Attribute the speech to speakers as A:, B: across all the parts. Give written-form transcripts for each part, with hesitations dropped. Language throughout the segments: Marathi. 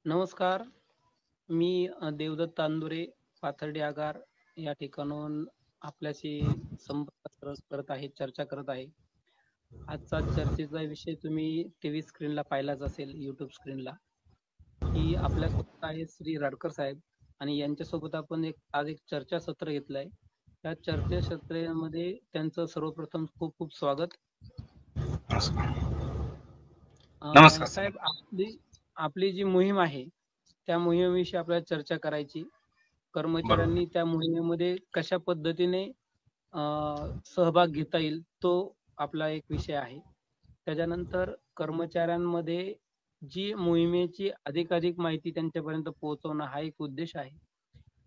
A: नमस्कार. मी देवदत्त तांदुरे, पाथर्डी आगार या ठिकाणाहून आपल्याशी संपर्क करत आहे, चर्चा करत आहे. आजचा चर्चेचा विषय तुम्ही टीव्ही स्क्रीनला पाहिलाच असेल, युट्यूब स्क्रीनला, की आपल्यासोबत आहे श्री राडकर साहेब आणि यांच्यासोबत आपण आज एक चर्चासत्र घेतलंय. त्या चर्चासत्रामध्ये त्यांचं सर्वप्रथम खूप खूप स्वागत.
B: नमस्कार
A: साहेब, आपली जी मोहीम आहे त्या मोहिमेविषयी आपल्याला चर्चा करायची. कर्मचाऱ्यांनी त्या मोहिमेमध्ये कशा पद्धतीने सहभाग घेता येईल तो आपला एक विषय आहे. त्याच्यानंतर कर्मचाऱ्यांमध्ये जी मोहिमेची अधिकाधिक माहिती त्यांच्यापर्यंत पोहोचवणं हा एक उद्देश आहे.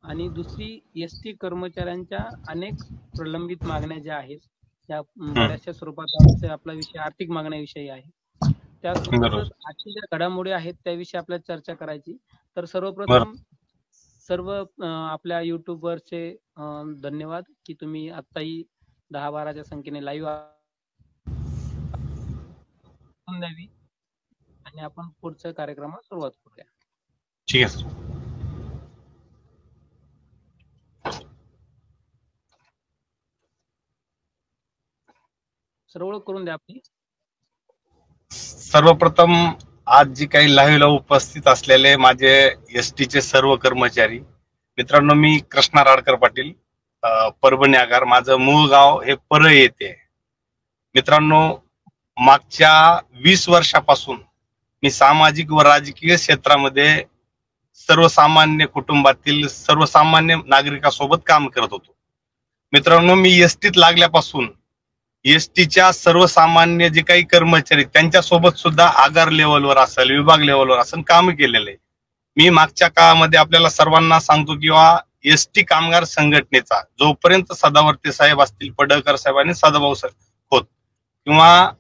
A: आणि दुसरी, एसटी कर्मचाऱ्यांच्या अनेक प्रलंबित मागण्या ज्या आहेत त्या बऱ्याचशा स्वरूपात आपला विषय आर्थिक मागण्याविषयी आहे. त्यासोबतच आजच्या ज्या घडामोडी आहेत त्याविषयी आपल्याला चर्चा करायची. तर सर्वप्रथम सर्व आपल्या युट्यूबवरचे धन्यवाद की तुम्ही आत्ताही 10-12च्या संख्येने लाईव्ह द्यावी आणि आपण पुढच्या कार्यक्रमाला सुरुवात करूया.
B: ठीक आहे.
A: सर्व करून द्या आपली.
B: सर्वप्रथम आज जी काही लाईव्हला उपस्थित असलेले माझे एसटीचे सर्व कर्मचारी मित्रांनो, मी कृष्णा राडकर पाटील, परभणी आगार. माझं मूळ गाव हे परळ येथे. मित्रांनो, मागच्या 20 वर्षापासून मी सामाजिक व राजकीय क्षेत्रामध्ये सर्वसामान्य कुटुंबातील सर्वसामान्य नागरिकांसोबत काम करत होतो. मित्रांनो, मी एसटीत लागल्यापासून एसटीच्या सर्वसामान्य जे काही कर्मचारी त्यांच्यासोबत सुद्धा आगार लेवलवर असेल, विभाग लेवलवर असेल काम केलेलं आहे. मी मागच्या काळामध्ये आपल्याला सर्वांना सांगतो किंवा एसटी कामगार संघटनेचा जोपर्यंत सदावर्ते साहेब असतील, पडळकर साहेब आणि सदाभाऊ साहेब होत किंवा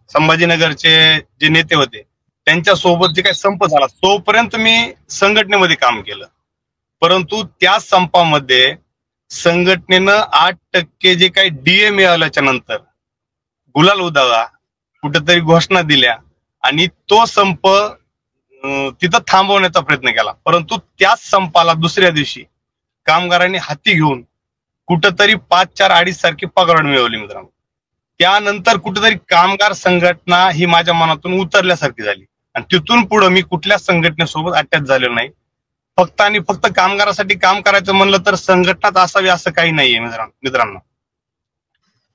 B: संभाजीनगरचे जे नेते होते त्यांच्यासोबत जे काही संप झाला तोपर्यंत मी संघटनेमध्ये काम केलं. परंतु त्या संपामध्ये संघटनेनं 8% जे काही डीए मिळाल्याच्या नंतर गुलाल उधळला, कुठेतरी घोषणा दिल्या आणि तो संप तिथं थांबवण्याचा प्रयत्न केला. परंतु त्याच संपाला दुसऱ्या दिवशी कामगारांनी हाती घेऊन कुठंतरी 5, 4, 2.5 सारखी पगार मिळवली. मित्रांनो, त्यानंतर कुठेतरी कामगार संघटना ही माझ्या मनातून उतरल्यासारखी झाली आणि तिथून पुढे मी कुठल्या संघटनेसोबत अटॅच झालेलो नाही. फक्त आणि फक्त कामगारासाठी काम करायचं म्हणलं तर संघटनाच असावी असं काही नाहीये मित्रांनो.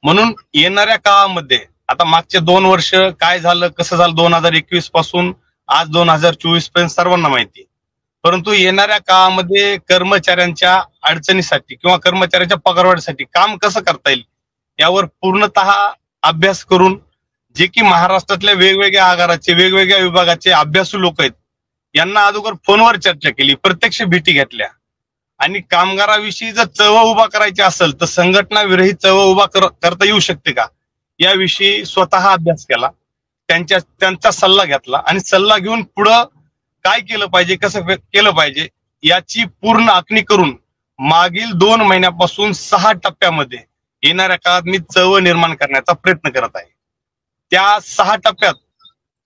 B: म्हणून येणाऱ्या काळामध्ये आता मागचे 2 वर्ष काय झालं, कसं झालं, 2021 पासून आज 2024 पर्यंत सर्वांना माहिती. परंतु येणाऱ्या काळामध्ये कर्मचाऱ्यांच्या अडचणीसाठी किंवा कर्मचाऱ्यांच्या पगारवाढीसाठी काम कसं करता येईल यावर पूर्णतः अभ्यास करून जे की महाराष्ट्रातल्या वेगवेगळ्या आगाराचे वेगवेगळ्या विभागाचे अभ्यासू लोक आहेत यांना अगोदर फोनवर चर्चा केली, प्रत्यक्ष भेटी घेतल्या आणि कामगाराविषयी जर चळवळ उभा करायची असेल तर संघटना विरहित चळवळ उभा करता येऊ शकते का याविषयी स्वतः अभ्यास केला, त्यांचा सल्ला घेतला आणि सल्ला घेऊन पुढं काय केलं पाहिजे, कसं केलं पाहिजे याची पूर्ण आखणी करून मागील 2 महिन्यापासून 6 टप्प्यामध्ये येणाऱ्या काळात मी चळवळ निर्माण करण्याचा प्रयत्न करत आहे. त्या 6 टप्प्यात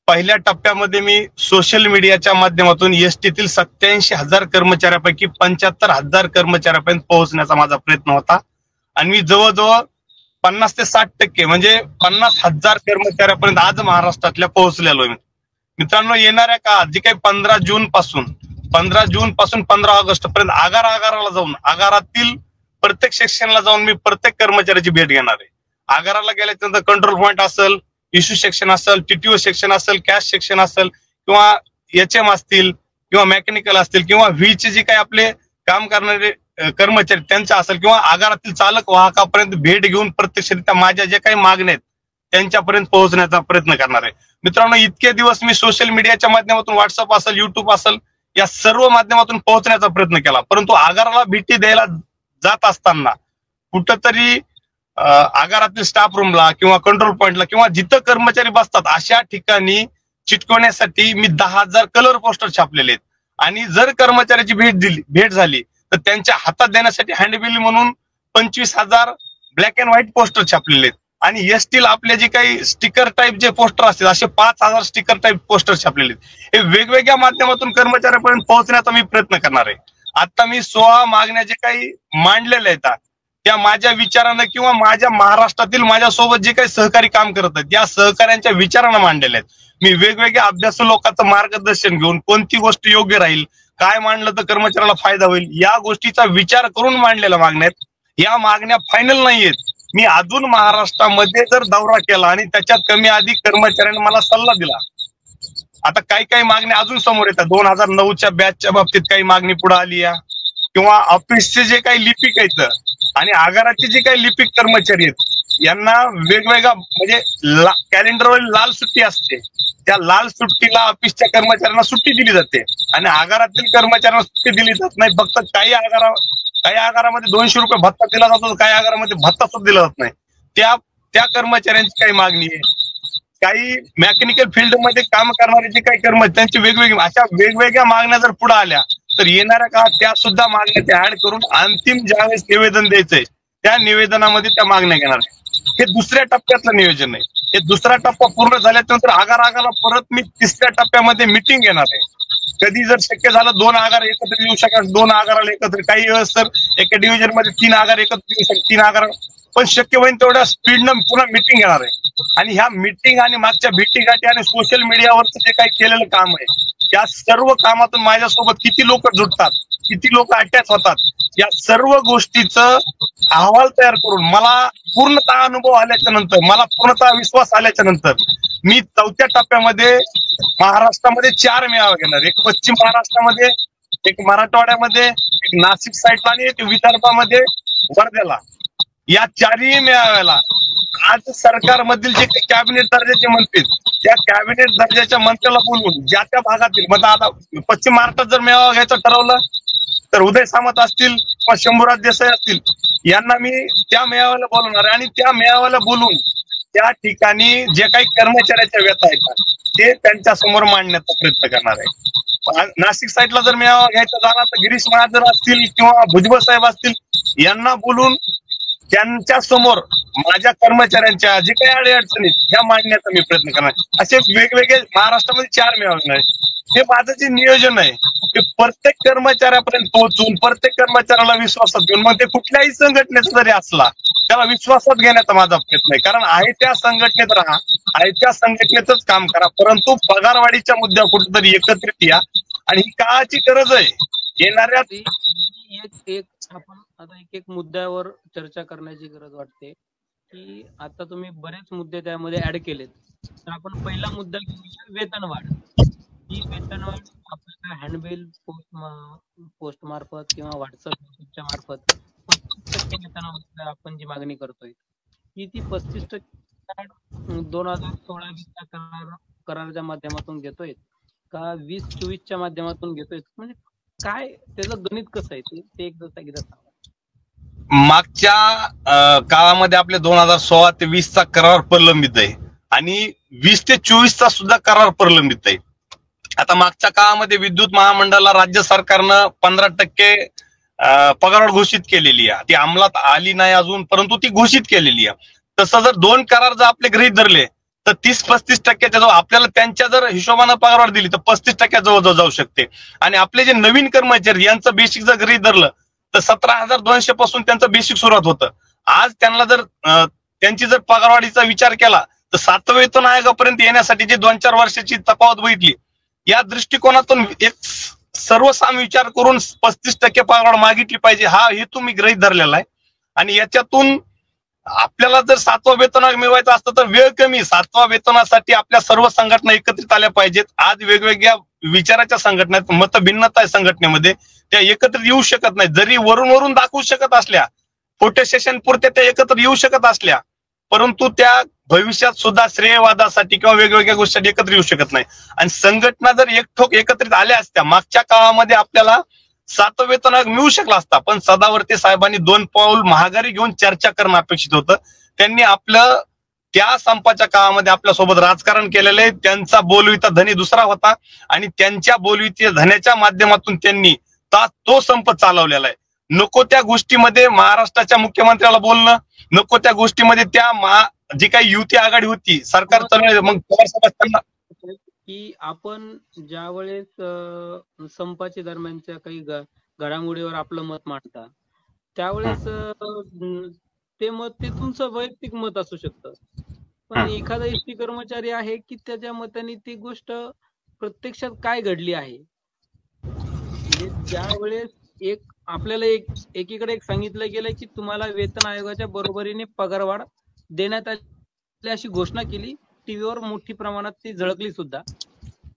B: पहिल्या टप्प्यामध्ये मी सोशल मीडियाच्या माध्यमातून एसटीतील 87,000 कर्मचाऱ्यापैकी 75,000 कर्मचाऱ्यापर्यंत पोहोचण्याचा माझा प्रयत्न होता आणि मी जवळजवळ 50 ते 60% म्हणजे 50,000 कर्मचाऱ्यापर्यंत आज महाराष्ट्रातल्या पोहोचलेलो आहे. मित्रांनो, येणाऱ्या काळात जे काही 15 जून पासून 15 ऑगस्ट पर्यंत आगाराला जाऊन आगारातील प्रत्येक सेक्शनला जाऊन मी प्रत्येक कर्मचाऱ्याची भेट घेणार आहे. आगाराला गेल्यानंतर कंट्रोल पॉईंट असेल, इश्यू सेक्शन असेल, टीटीओ सेक्शन असेल, कॅश सेक्शन असेल किंवा एचएम असतील किंवा मेकॅनिकल असतील किंवा व्हीचे जे काही आपले काम करणारे कर्मचारी त्यांचा असेल किंवा आगारातील चालक वाहकापर्यंत भेट घेऊन प्रत्यक्षरित्या माझ्या ज्या काही मागण्या आहेत त्यांच्यापर्यंत पोहोचण्याचा प्रयत्न करणार आहे. मित्रांनो, इतके दिवस मी सोशल मीडियाच्या माध्यमातून व्हॉट्सअप असेल, युट्यूब असेल या सर्व माध्यमातून पोहोचण्याचा प्रयत्न केला. परंतु आगाराला भेटी द्यायला जात असताना कुठंतरी आगारातील स्टाफ रूमला किंवा कंट्रोल पॉइंटला किंवा जिथं कर्मचारी बसतात अशा ठिकाणी चिटकवण्यासाठी मी 10,000 कलर पोस्टर छापलेले आहेत आणि जर कर्मचाऱ्याची भेट झाली तर त्यांच्या हातात देण्यासाठी हँडबिल म्हणून 25,000 ब्लॅक अँड व्हाईट पोस्टर छापलेले आहेत. आणि एसटीला आपले जे काही स्टिकर टाईप जे पोस्टर असतील असे 5,000 स्टिकर टाईप पोस्टर छापलेले हे वेगवेगळ्या माध्यमातून कर्मचाऱ्यापर्यंत पोहोचण्याचा मी प्रयत्न करणार आहे. आता मी 16 मागण्या जे काही मांडलेल्या आहेत त्या माझ्या विचारानं किंवा माझ्या महाराष्ट्रातील माझ्यासोबत जे काही सहकारी काम करत आहेत या सहकाऱ्यांच्या विचारानं मांडलेल्या आहेत. मी वेगवेगळ्या अभ्यासू लोकांचं मार्गदर्शन घेऊन कोणती गोष्ट योग्य राहील, काय मांडलं तर कर्मचाऱ्याला फायदा होईल या गोष्टीचा विचार करून मांडलेल्या मागण्या आहेत. या मागण्या फायनल नाहीयेत. मी अजून महाराष्ट्रामध्ये जर दौरा केला आणि त्याच्यात कमी अधिक कर्मचाऱ्यांनी मला सल्ला दिला, आता काही मागण्या अजून समोर येतात. 2009च्या बॅचच्या बाबतीत काही मागणी पुढे आली या किंवा ऑफिसचे जे काही लिपिक आहेत आणि आगाराचे जे काही लिपिक कर्मचारी आहेत यांना वेगवेगळ्या म्हणजे कॅलेंडरवर लाल सुट्टी असते, त्या लाल सुट्टीला ऑफिसच्या कर्मचाऱ्यांना सुट्टी दिली जाते आणि आगारातील कर्मचाऱ्यांना सुट्टी दिली जात नाही. फक्त काही आगारामध्ये 200 रुपये भत्ता दिला जातो, काही आगारामध्ये भत्ता सुद्धा दिला जात नाही. त्या कर्मचाऱ्यांची काही मागणी आहे. काही मेकॅनिकल फील्ड मध्ये काम करणारे जे काही कर्मचारी त्यांची वेगवेगळी अशा वेगवेगळ्या मागण्या जर पुढे आल्या तर येणाऱ्या काळात त्या सुद्धा मागण्या ऍड करून अंतिम ज्यावेळेस निवेदन द्यायचंय त्या निवेदनामध्ये त्या मागण्या घेणार. हे दुसऱ्या टप्प्यातलं नियोजन आहे. हे दुसरा टप्पा पूर्ण झाल्यानंतर आगाराला परत मी तिसऱ्या टप्प्यामध्ये मिटिंग घेणार आहे. कधी जर शक्य झालं 2 आगार एकत्र येऊ शकतात, 2 आगाराला एकत्र, काही वेळेस तर एका डिव्हिजन मध्ये 3 आगार एकत्र येऊ शकतात, 3 आगार, पण शक्य होईल तेवढ्या स्पीडनं पुन्हा मिटिंग घेणार आहे. आणि ह्या मिटिंग आणि मागच्या भेटीगाठी आणि सोशल मीडियावरचं जे काही केलेलं काम आहे त्या सर्व कामातून माझ्यासोबत किती लोक जुटतात, किती लोक अटॅच होतात, या सर्व गोष्टीचं अहवाल तयार करून मला पूर्णतः अनुभव आल्याच्या नंतर, मला पूर्णतः विश्वास आल्याच्या नंतर मी 4थ्या टप्प्यामध्ये महाराष्ट्रामध्ये 4 मेळावे घेणार. एक पश्चिम महाराष्ट्रामध्ये, एक मराठवाड्यामध्ये, एक नाशिक साईडला आणि एक विदर्भामध्ये वर्ध्याला. या 4ही मेळाव्याला आज सरकारमधील जे काही कॅबिनेट दर्जाचे मंत्री त्या कॅबिनेट दर्जाच्या मंत्र्याला बोलवून ज्या त्या भागातील, म्हणजे आता पश्चिम महाराष्ट्रात जर मेळावा घ्यायचं ठरवलं तर उदय सामंत असतील किंवा शंभूराज देसाई असतील यांना मी त्या मेळाव्याला बोलवणार आहे आणि त्या मेळाव्याला बोलून त्या ठिकाणी जे काही कर्मचाऱ्याच्या व्यथा आहेत ते त्यांच्या समोर मांडण्याचा प्रयत्न करणार आहे. नाशिक साईडला जर मेळावा घ्यायचा झाला तर गिरीश महाजन असतील किंवा भुजबळ साहेब असतील यांना बोलून त्यांच्या समोर माझ्या कर्मचाऱ्यांच्या जे काही अडचणी ह्या मांडण्याचा मी प्रयत्न करणार. असे वेगवेगळे महाराष्ट्रामध्ये 4 मेळावे आहेत. हे माझं जे नियोजन आहे ते प्रत्येक कर्मचाऱ्यापर्यंत पोहोचून प्रत्येक कर्मचाऱ्याला विश्वासात घेऊन, मग ते कुठल्याही संघटनेचा जरी असला त्याला विश्वासात घेण्याचा माझा प्रयत्न आहे. कारण आहे त्या संघटनेत राहा, आहे त्या संघटनेतच काम करा, परंतु पगारवाढीच्या मुद्द्यावर कुठेतरी एकत्रित या. आणि ही काळाची गरज आहे. येणाऱ्या
A: आपण आता एक मुद्द्यावर चर्चा करण्याची गरज वाटते की आता तुम्ही बरेच मुद्दे त्यामध्ये ऍड केलेत. तर आपण पहिला मुद्दा घेऊया वेतनवाढ. ही वेतनवाढ आपल्याला हँडबिल पोस्ट मार्फत किंवा व्हॉट्सअपच्या मार्फत 35% वेतनावर आपण जी मागणी करतोय की ती 35% 2016 कराराच्या माध्यमातून घेतोय का 2024च्या माध्यमातून घेतोय, म्हणजे काय त्याचं गणित कसं आहे ते एकदा सांगा.
B: मागच्या काळामध्ये आपले 2016 ते 20चा करार प्रलंबित आहे आणि 20 ते 24चा सुद्धा करार प्रलंबित आहे. आता मागच्या काळामध्ये विद्युत महामंडळाला राज्य सरकारनं 15% पगारवाढ घोषित केलेली आहे. ती अंमलात आली नाही अजून, परंतु ती घोषित केलेली आहे. तसं जर 2 करार जर आपले गृहीत धरले तर 30-35% जवळ आपल्याला त्यांच्या जर हिशोबानं पगारवाढ दिली तर 35% जवळ जाऊ शकते. आणि आपले जे नवीन कर्मचारी यांचं बेसिक जर गृहीत धरलं तर 17,200 पासून त्यांचं बेसिक सुरुवात होतं. आज त्यांना जर त्यांची जर पगारवाढीचा विचार केला तर 7व्या वेतन आयोगापर्यंत येण्यासाठी जे 2-4 वर्षाची तफावत बघितली, या दृष्टिकोनातून एक सर्वसाम विचार करून 35% पगारवाढ मागितली पाहिजे हा हेतू मी गृहीत धरलेला आहे. आणि याच्यातून आपल्याला जर 7वा वेतन आयोग मिळवायचा असतं तर वेळ कमी, 7व्या वेतनासाठी आपल्या सर्व संघटना एकत्रित आल्या पाहिजेत. आज वेगवेगळ्या विचाराच्या संघटना आहेत, मतभिन्नता आहे संघटनेमध्ये, त्या एकत्रित येऊ शकत नाही. जरी वरून दाखवू शकत असल्या, फोटो सेशन पुरते त्या एकत्र येऊ शकत असल्या, परंतु त्या भविष्यात सुद्धा श्रेयवादासाठी किंवा वेगवेगळ्या गोष्टीसाठी एकत्र येऊ शकत नाही. आणि संघटना जर एकठोक एकत्रित आल्या असत्या मागच्या काळामध्ये आपल्याला 7वा वेतन आयोग मिळू शकला असता. पण सदावर्ते साहेबांनी 2 पाऊल महागारी घेऊन चर्चा करणं अपेक्षित होतं. त्यांनी आपलं त्या संपाच्या काळामध्ये आपल्यासोबत राजकारण केलेलं आहे. त्यांचा बोलविता धनी दुसरा होता आणि त्यांच्या बोलविता धन्याच्या माध्यमातून त्यांनी तो संप चालवलेला आहे. नको त्या गोष्टीमध्ये महाराष्ट्राच्या मुख्यमंत्र्याला बोलणं, नको त्या गोष्टीमध्ये त्या जी काही युती आघाडी होती सरकार चालवलं, मग पवार साहेब त्यांना
A: की आपण ज्या वेळेस संपाच्या दरम्यानच्या काही घडामोडीवर आपलं मत मांडता, त्यावेळेस ते मत ते तुमचं वैयक्तिक मत असू शकतं. पण एखादा एसटी कर्मचारी आहे की त्याच्या मताने ती गोष्ट प्रत्यक्षात काय घडली आहे, म्हणजे ज्या वेळेस आपल्याला एकीकडे सांगितलं गेलं की तुम्हाला वेतन आयोगाच्या बरोबरीने पगारवाढ देण्यात आली अशी घोषणा केली, टीव्हीवर मोठी प्रमाणात ती झळकली सुद्धा.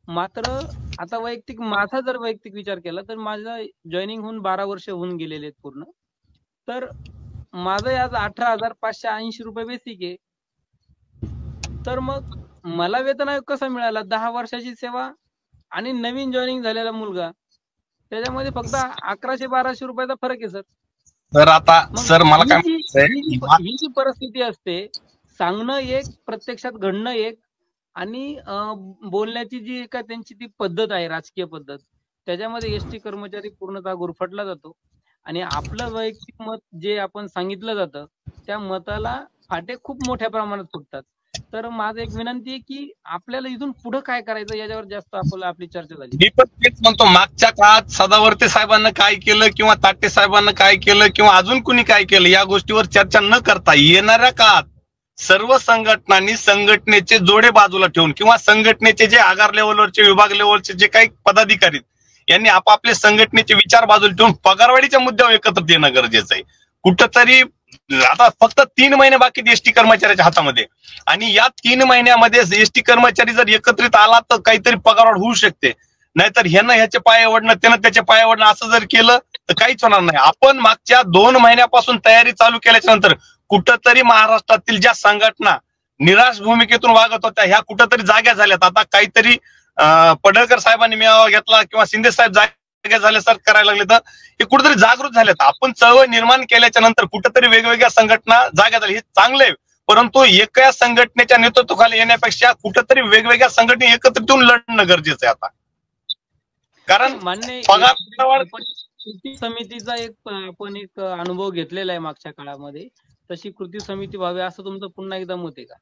A: मात्र आता माझा जर वैयक्तिक विचार केला तर माझं जॉईनिंग होऊन 12 वर्ष होऊन गेलेले आहेत पूर्ण. तर माझं आज 18,580 रुपये बेसिक आहे. तर मग मला वेतन आयोग कसा मिळाला? 10 वर्षाची सेवा आणि नवीन जॉईनिंग झालेला मुलगा, त्याच्यामध्ये फक्त 1100-1200 रुपयाचा फरक आहे सर.
B: तर आता सर मला काय
A: ही जी परिस्थिती असते, सांगणं एक, प्रत्यक्षात घडणं एक, आणि बोलण्याची जी काय त्यांची ती पद्धत आहे, राजकीय पद्धत, त्याच्यामध्ये एसटी कर्मचारी पूर्णतः गुरफटला जातो. आणि आपलं वैयक्तिक मत जे आपण सांगितलं जातं त्या मताला फाटे खूप मोठ्या प्रमाणात फुटतात. तर माझं एक विनंती आहे की आपल्याला इथून पुढे काय करायचं याच्यावर जास्त आपली चर्चा झाली.
B: मी पण तेच म्हणतो, मागच्या काळात सदावर्ते साहेबांना काय केलं किंवा ताटे साहेबांना काय केलं किंवा अजून कुणी काय केलं या गोष्टीवर चर्चा न करता येणाऱ्या काळात सर्व संघटनांनी संघटनेचे जोडे बाजूला ठेवून किंवा संघटनेचे जे आगार लेवलवरचे, विभाग लेवलचे जे काही पदाधिकारी यांनी आपापले संघटनेचे विचार बाजूला ठेवून पगारवाढीच्या मुद्द्यावर एकत्र येणं गरजेचं आहे. कुठंतरी आता फक्त 3 महिने बाकी एसटी कर्मचाऱ्याच्या हातामध्ये, आणि या 3 महिन्यामध्ये एसटी कर्मचारी जर एकत्रित आला तर काहीतरी पगारवाढ होऊ शकते. नाहीतर ह्यानं ह्याचे पाय ओढणं, त्यानं त्याचे पाय ओढणं असं जर केलं तर काहीच होणार नाही. आपण मागच्या 2 महिन्यापासून तयारी चालू केल्याच्या नंतर कुठंतरी महाराष्ट्रातील ज्या संघटना निराश भूमिकेतून वागत होत्या ह्या कुठंतरी जाग्या झाल्यात. आता काहीतरी पडळकर साहेबांनी मेळावा घेतला किंवा शिंदे साहेब जाग्या झाल्यासारखं करायला लागले, तर हे कुठेतरी जागृत झालेत. आपण चळवळ निर्माण केल्याच्या नंतर कुठेतरी वेगवेगळ्या संघटना जाग्या झाल्या, हे चांगले आहे. परंतु एका संघटनेच्या नेतृत्वाखाली येण्यापेक्षा कुठेतरी वेगवेगळ्या संघटना एकत्रित येऊन लढणं गरजेचं आहे आता. कारण
A: मान्य कृती समितीचा आपण एक अनुभव घेतलेला आहे मागच्या काळामध्ये, तशी कृती समिती व्हावी असं तुमचं पुन्हा एकदा मत आहे का?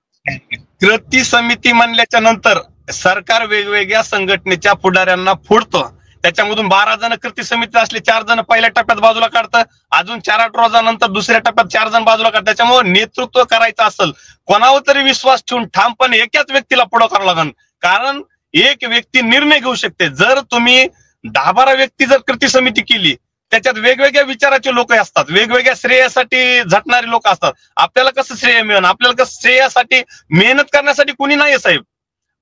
B: कृती समिती म्हणल्याच्या नंतर सरकार वेगवेगळ्या संघटनेच्या पुढाऱ्यांना फोडतं. त्याच्यामधून 12 जण कृती समिती असले, 4 जण पहिल्या टप्प्यात बाजूला काढतं, अजून 4-8 रोजानंतर दुसऱ्या टप्प्यात 4 जण बाजूला काढतात. त्याच्यामुळे नेतृत्व करायचं असेल, कोणावर तरी विश्वास ठेवून ठामपणे एकाच व्यक्तीला पुढं करावं लागेल. कारण एक व्यक्ती निर्णय घेऊ शकते. जर तुम्ही 10-12 व्यक्ती जर कृती समिती केली, त्याच्यात वेगवेगळ्या विचाराचे लोक असतात, वेगवेगळ्या श्रेयासाठी झटणारे लोक असतात. आपल्याला कसं श्रेय मिळेल, आपल्याला कसं श्रेयासाठी मेहनत करण्यासाठी कुणी नाही साहेब.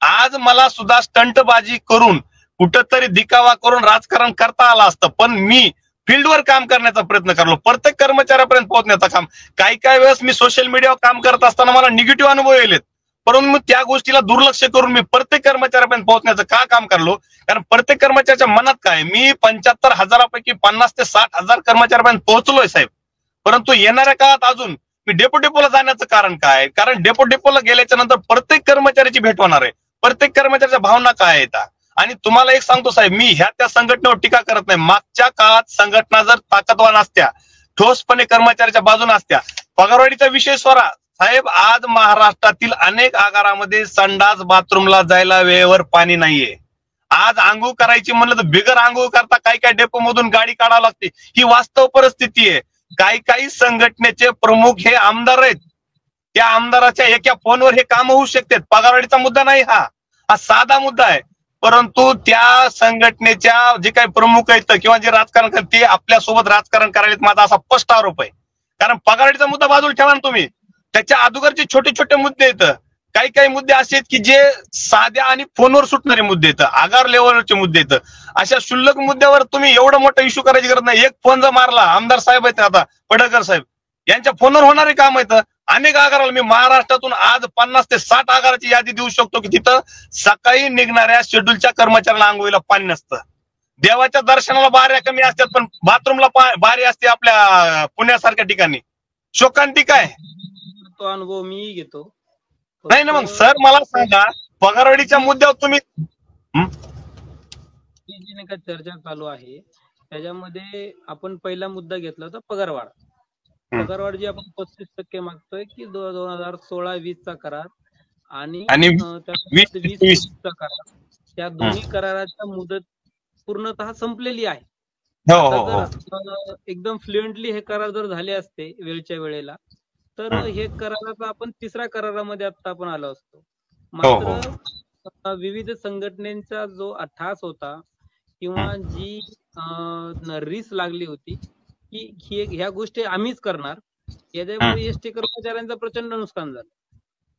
B: आज मला सुद्धा स्टंटबाजी करून कुठंतरी दिखावा करून राजकारण करता आलं असतं, पण मी फील्डवर काम करण्याचा प्रयत्न करलो, प्रत्येक कर्मचाऱ्यापर्यंत पोहोचण्याचं काम. काही वेळेस मी सोशल मीडियावर काम करत असताना मला निगेटिव्ह अनुभव येलेत, परंतु त्या गोष्टीला दुर्लक्ष करून मी प्रत्येक कर्मचाऱ्यापर्यंत पोहोचण्याचं का काम करलो, कारण प्रत्येक कर्मचाऱ्याच्या मनात काय, मी 75,000पैकी 50 ते 60,000 कर्मचाऱ्यापर्यंत पोहोचलोय साहेब. परंतु येणाऱ्या काळात अजून मी डेपो डेपोला जाण्याचं कारण काय, कारण डेपो डेपोला गेल्याच्या नंतर प्रत्येक कर्मचाऱ्याची भेट होणार आहे, प्रत्येक कर्मचाऱ्याच्या भावना काय आहेत. आणि तुम्हाला एक सांगतो साहेब, मी ह्या त्या संघटनेवर टीका करत नाही. मागच्या काळात संघटना जर ताकदवान असत्या, ठोसपणे कर्मचाऱ्याच्या बाजूने असत्या, पगारवाढीचा विषय स्वरा साहेब, आज महाराष्ट्रातील अनेक आगारामध्ये संडास बाथरूमला जायला वेळेवर पाणी नाहीये. आज आंघोळ करायची म्हणलं तर बिगर आंघोळ करता काही डेपो मधून गाडी काढावी लागते. ही वास्तव परिस्थिती आहे. काही संघटनेचे प्रमुख हे आमदार आहेत, त्या आमदाराच्या एका फोनवर हे काम होऊ शकतात. पगारवाढीचा मुद्दा नाही, हा साधा मुद्दा आहे. परंतु त्या संघटनेच्या जे काही प्रमुख आहेत किंवा जे राजकारण करतात ते आपल्यासोबत राजकारण करायला माझा असा स्पष्ट आरोप आहे. कारण पगारवाढीचा मुद्दा बाजूला ठेवा ना तुम्ही, त्याच्या अगोदरचे छोटे छोटे मुद्दे आहेत. काही मुद्दे असे आहेत की जे साध्या आणि फोनवर सुटणारे मुद्दे आहेत, आगार लेवलवरचे मुद्दे आहेत. अशा क्षुल्लक मुद्द्यावर तुम्ही एवढं मोठं इश्यू करायची गरज नाही. एक फोन जर मारला, आमदार साहेब आहेत आता पडळकर साहेब यांच्या फोनवर होणारे काम आहेत. अनेक आगाराला मी महाराष्ट्रातून आज 50 ते 60 आगाराची यादी देऊ शकतो की तिथं सकाळी निघणाऱ्या शेड्यूलच्या कर्मचाऱ्यांना आंघोळीला पाणी नसतं. देवाच्या दर्शनाला बाऱ्या कमी असतात, पण बाथरूमला बारी असते आपल्या पुण्यासारख्या ठिकाणी. शोकांतिक आहे.
A: तो अनुभव मी घेतो.
B: नाही ना, मग सर मला सांगा, पगारवाढीच्या मुद्द्यावर तुम्ही
A: जी चर्चा चालू आहे त्याच्यामध्ये आपण पहिला मुद्दा घेतला होता पगारवाढ. पगारवाढ जी आपण 35% मागतोय की 2016-20 चा करार आणि
B: आणि वीस
A: त्यानंतर
B: 21.
A: 20-23 चा करार, त्या दोन्ही कराराच्या मुदत पूर्णतः संपलेली आहे.
B: हो
A: आता
B: हो
A: जर
B: हो.
A: एकदम फ्लुएंटली हे करार जर झाले असते वेळच्या वेळेला, तर हे कराराचा आपण तिसऱ्या करारामध्ये आता आपण आलो असतो.
B: हो हो.
A: मात्र विविध संघटनेचा जो ठास होता किंवा जी रीस लागली होती की ह्या गोष्टी आम्हीच करणार, याच्यामुळे एसटी कर्मचाऱ्यांचं प्रचंड नुकसान झालं.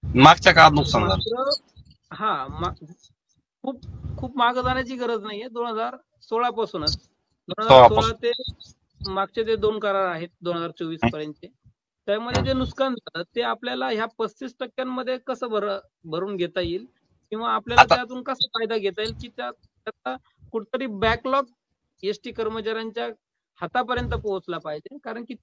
B: मागच्या काळात नुकसान झालं.
A: मात्र खूप खूप मागं जाण्याची गरज नाहीये. 2016 पासूनच 2016 ते मागचे जे 2 करार आहेत 2024 पर्यंतचे, त्यामध्ये जे नुकसान झालं ते आपल्याला ह्या 35% कसं भरून घेता येईल किंवा आपल्याला
B: आता
A: त्यातून कसा फायदा घेता येईल की त्याचा कुठतरी बॅकलॉग एसटी कर्मचाऱ्यांच्या हातापर्यंत पोहोचला पाहिजे. कारण की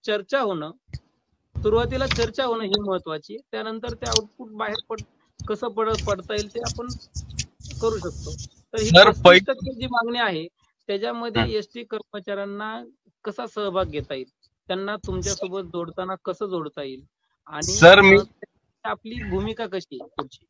A: सुरुवातीला चर्चा होणं ही महत्वाची, त्यानंतर ते आउटपुट बाहेर कसं पडता येईल ते आपण करू शकतो. तर ही
B: सर
A: 35% जी मागणी आहे त्याच्यामध्ये एसटी कर्मचाऱ्यांना कसा सहभाग घेता येईल, त्यांना तुमच्यासोबत जोडताना कसं जोडता येईल आणि
B: सर
A: आपली भूमिका कशी आहे पुढची.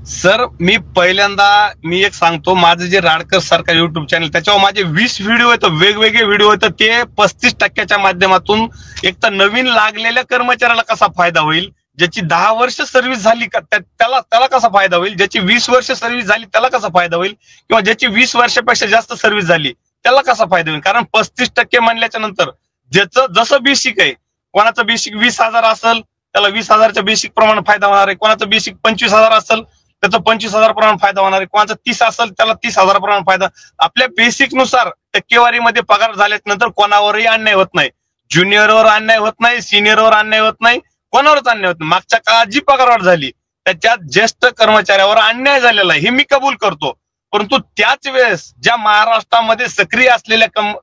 B: सर मी पहिल्यांदा एक सांगतो, माझं जे राडकर सरकार युट्यूब चॅनल त्याच्यावर माझे 20 व्हिडिओ आहेत, वेगवेगळे व्हिडिओ आहेत. ते 35% माध्यमातून एक तर नवीन लागलेल्या कर्मचाऱ्याला कसा फायदा होईल, ज्याची 10 वर्ष सर्व्हिस झाली त्याला कसा फायदा होईल, ज्याची 20 वर्ष सर्व्हिस झाली त्याला कसा फायदा होईल, किंवा ज्याची 20 वर्षापेक्षा जास्त सर्व्हिस झाली त्याला कसा फायदा होईल. कारण 35% म्हणल्याच्या नंतर ज्याचं जसं बेसिक आहे, कोणाचं बेसिक 20,000 असेल त्याला 20,000च्या बेसिक प्रमाणे फायदा होणार आहे, कोणाचं बेसिक 25,000 असेल त्याचा 25,000 प्रमाणे फायदा होणार आहे, कोणाचा 30 असेल त्याला 30,000 प्रमाणे फायदा. आपल्या बेसिक नुसार टक्केवारीमध्ये पगार झाल्याच्या नंतर कोणावरही अन्याय होत नाही, ज्युनियरवर अन्याय होत नाही, सिनियरवर अन्याय होत नाही, कोणावरच अन्याय होत नाही. मागच्या काळात जी पगारवाढ झाली त्याच्यात ज्येष्ठ कर्मचाऱ्यावर अन्याय झालेला आहे हे मी कबूल करतो. परंतु त्याच वेळेस ज्या महाराष्ट्रामध्ये सक्रिय असलेल्या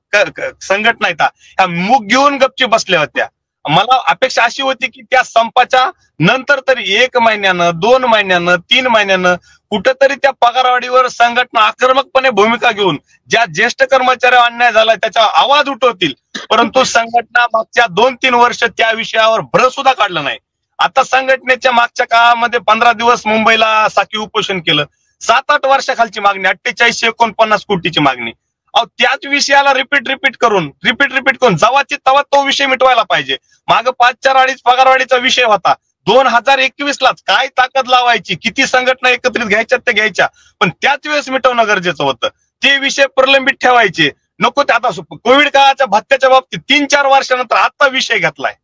B: संघटना आहेत त्या मूग घेऊन गपची बसल्या होत्या. मला अपेक्षा अशी होती की त्या संपाच्या नंतर तरी 1 महिन्यानं 2 महिन्यानं 3 महिन्यानं कुठंतरी त्या पगारवाढीवर संघटना आक्रमकपणे भूमिका घेऊन ज्या ज्येष्ठ कर्मचाऱ्यावर अन्याय झाला त्याचा आवाज उठवतील. परंतु संघटना मागच्या 2-3 वर्ष त्या विषयावर भर सुद्धा काढलं नाही. आता संघटनेच्या मागच्या काळामध्ये 15 दिवस मुंबईला साखळी उपोषण केलं. 7-8 वर्षाखालची मागणी 4849 कोटीची मागणी. त्याच विषयाला रिपीट करून जवाची तवा तो विषय मिटवायला पाहिजे. माग 5-4 अडीच पगारवाढीचा विषय होता 2021 लाच. काय ताकद लावायची, किती संघटना एकत्रित घ्यायच्या ते घ्यायच्या, पण त्याच वेळेस मिटवणं गरजेचं होतं. ते विषय प्रलंबित ठेवायचे नको. ते आता कोविड काळाच्या भत्त्याच्या बाबतीत 3-4 वर्षानंतर आता विषय घेतलाय.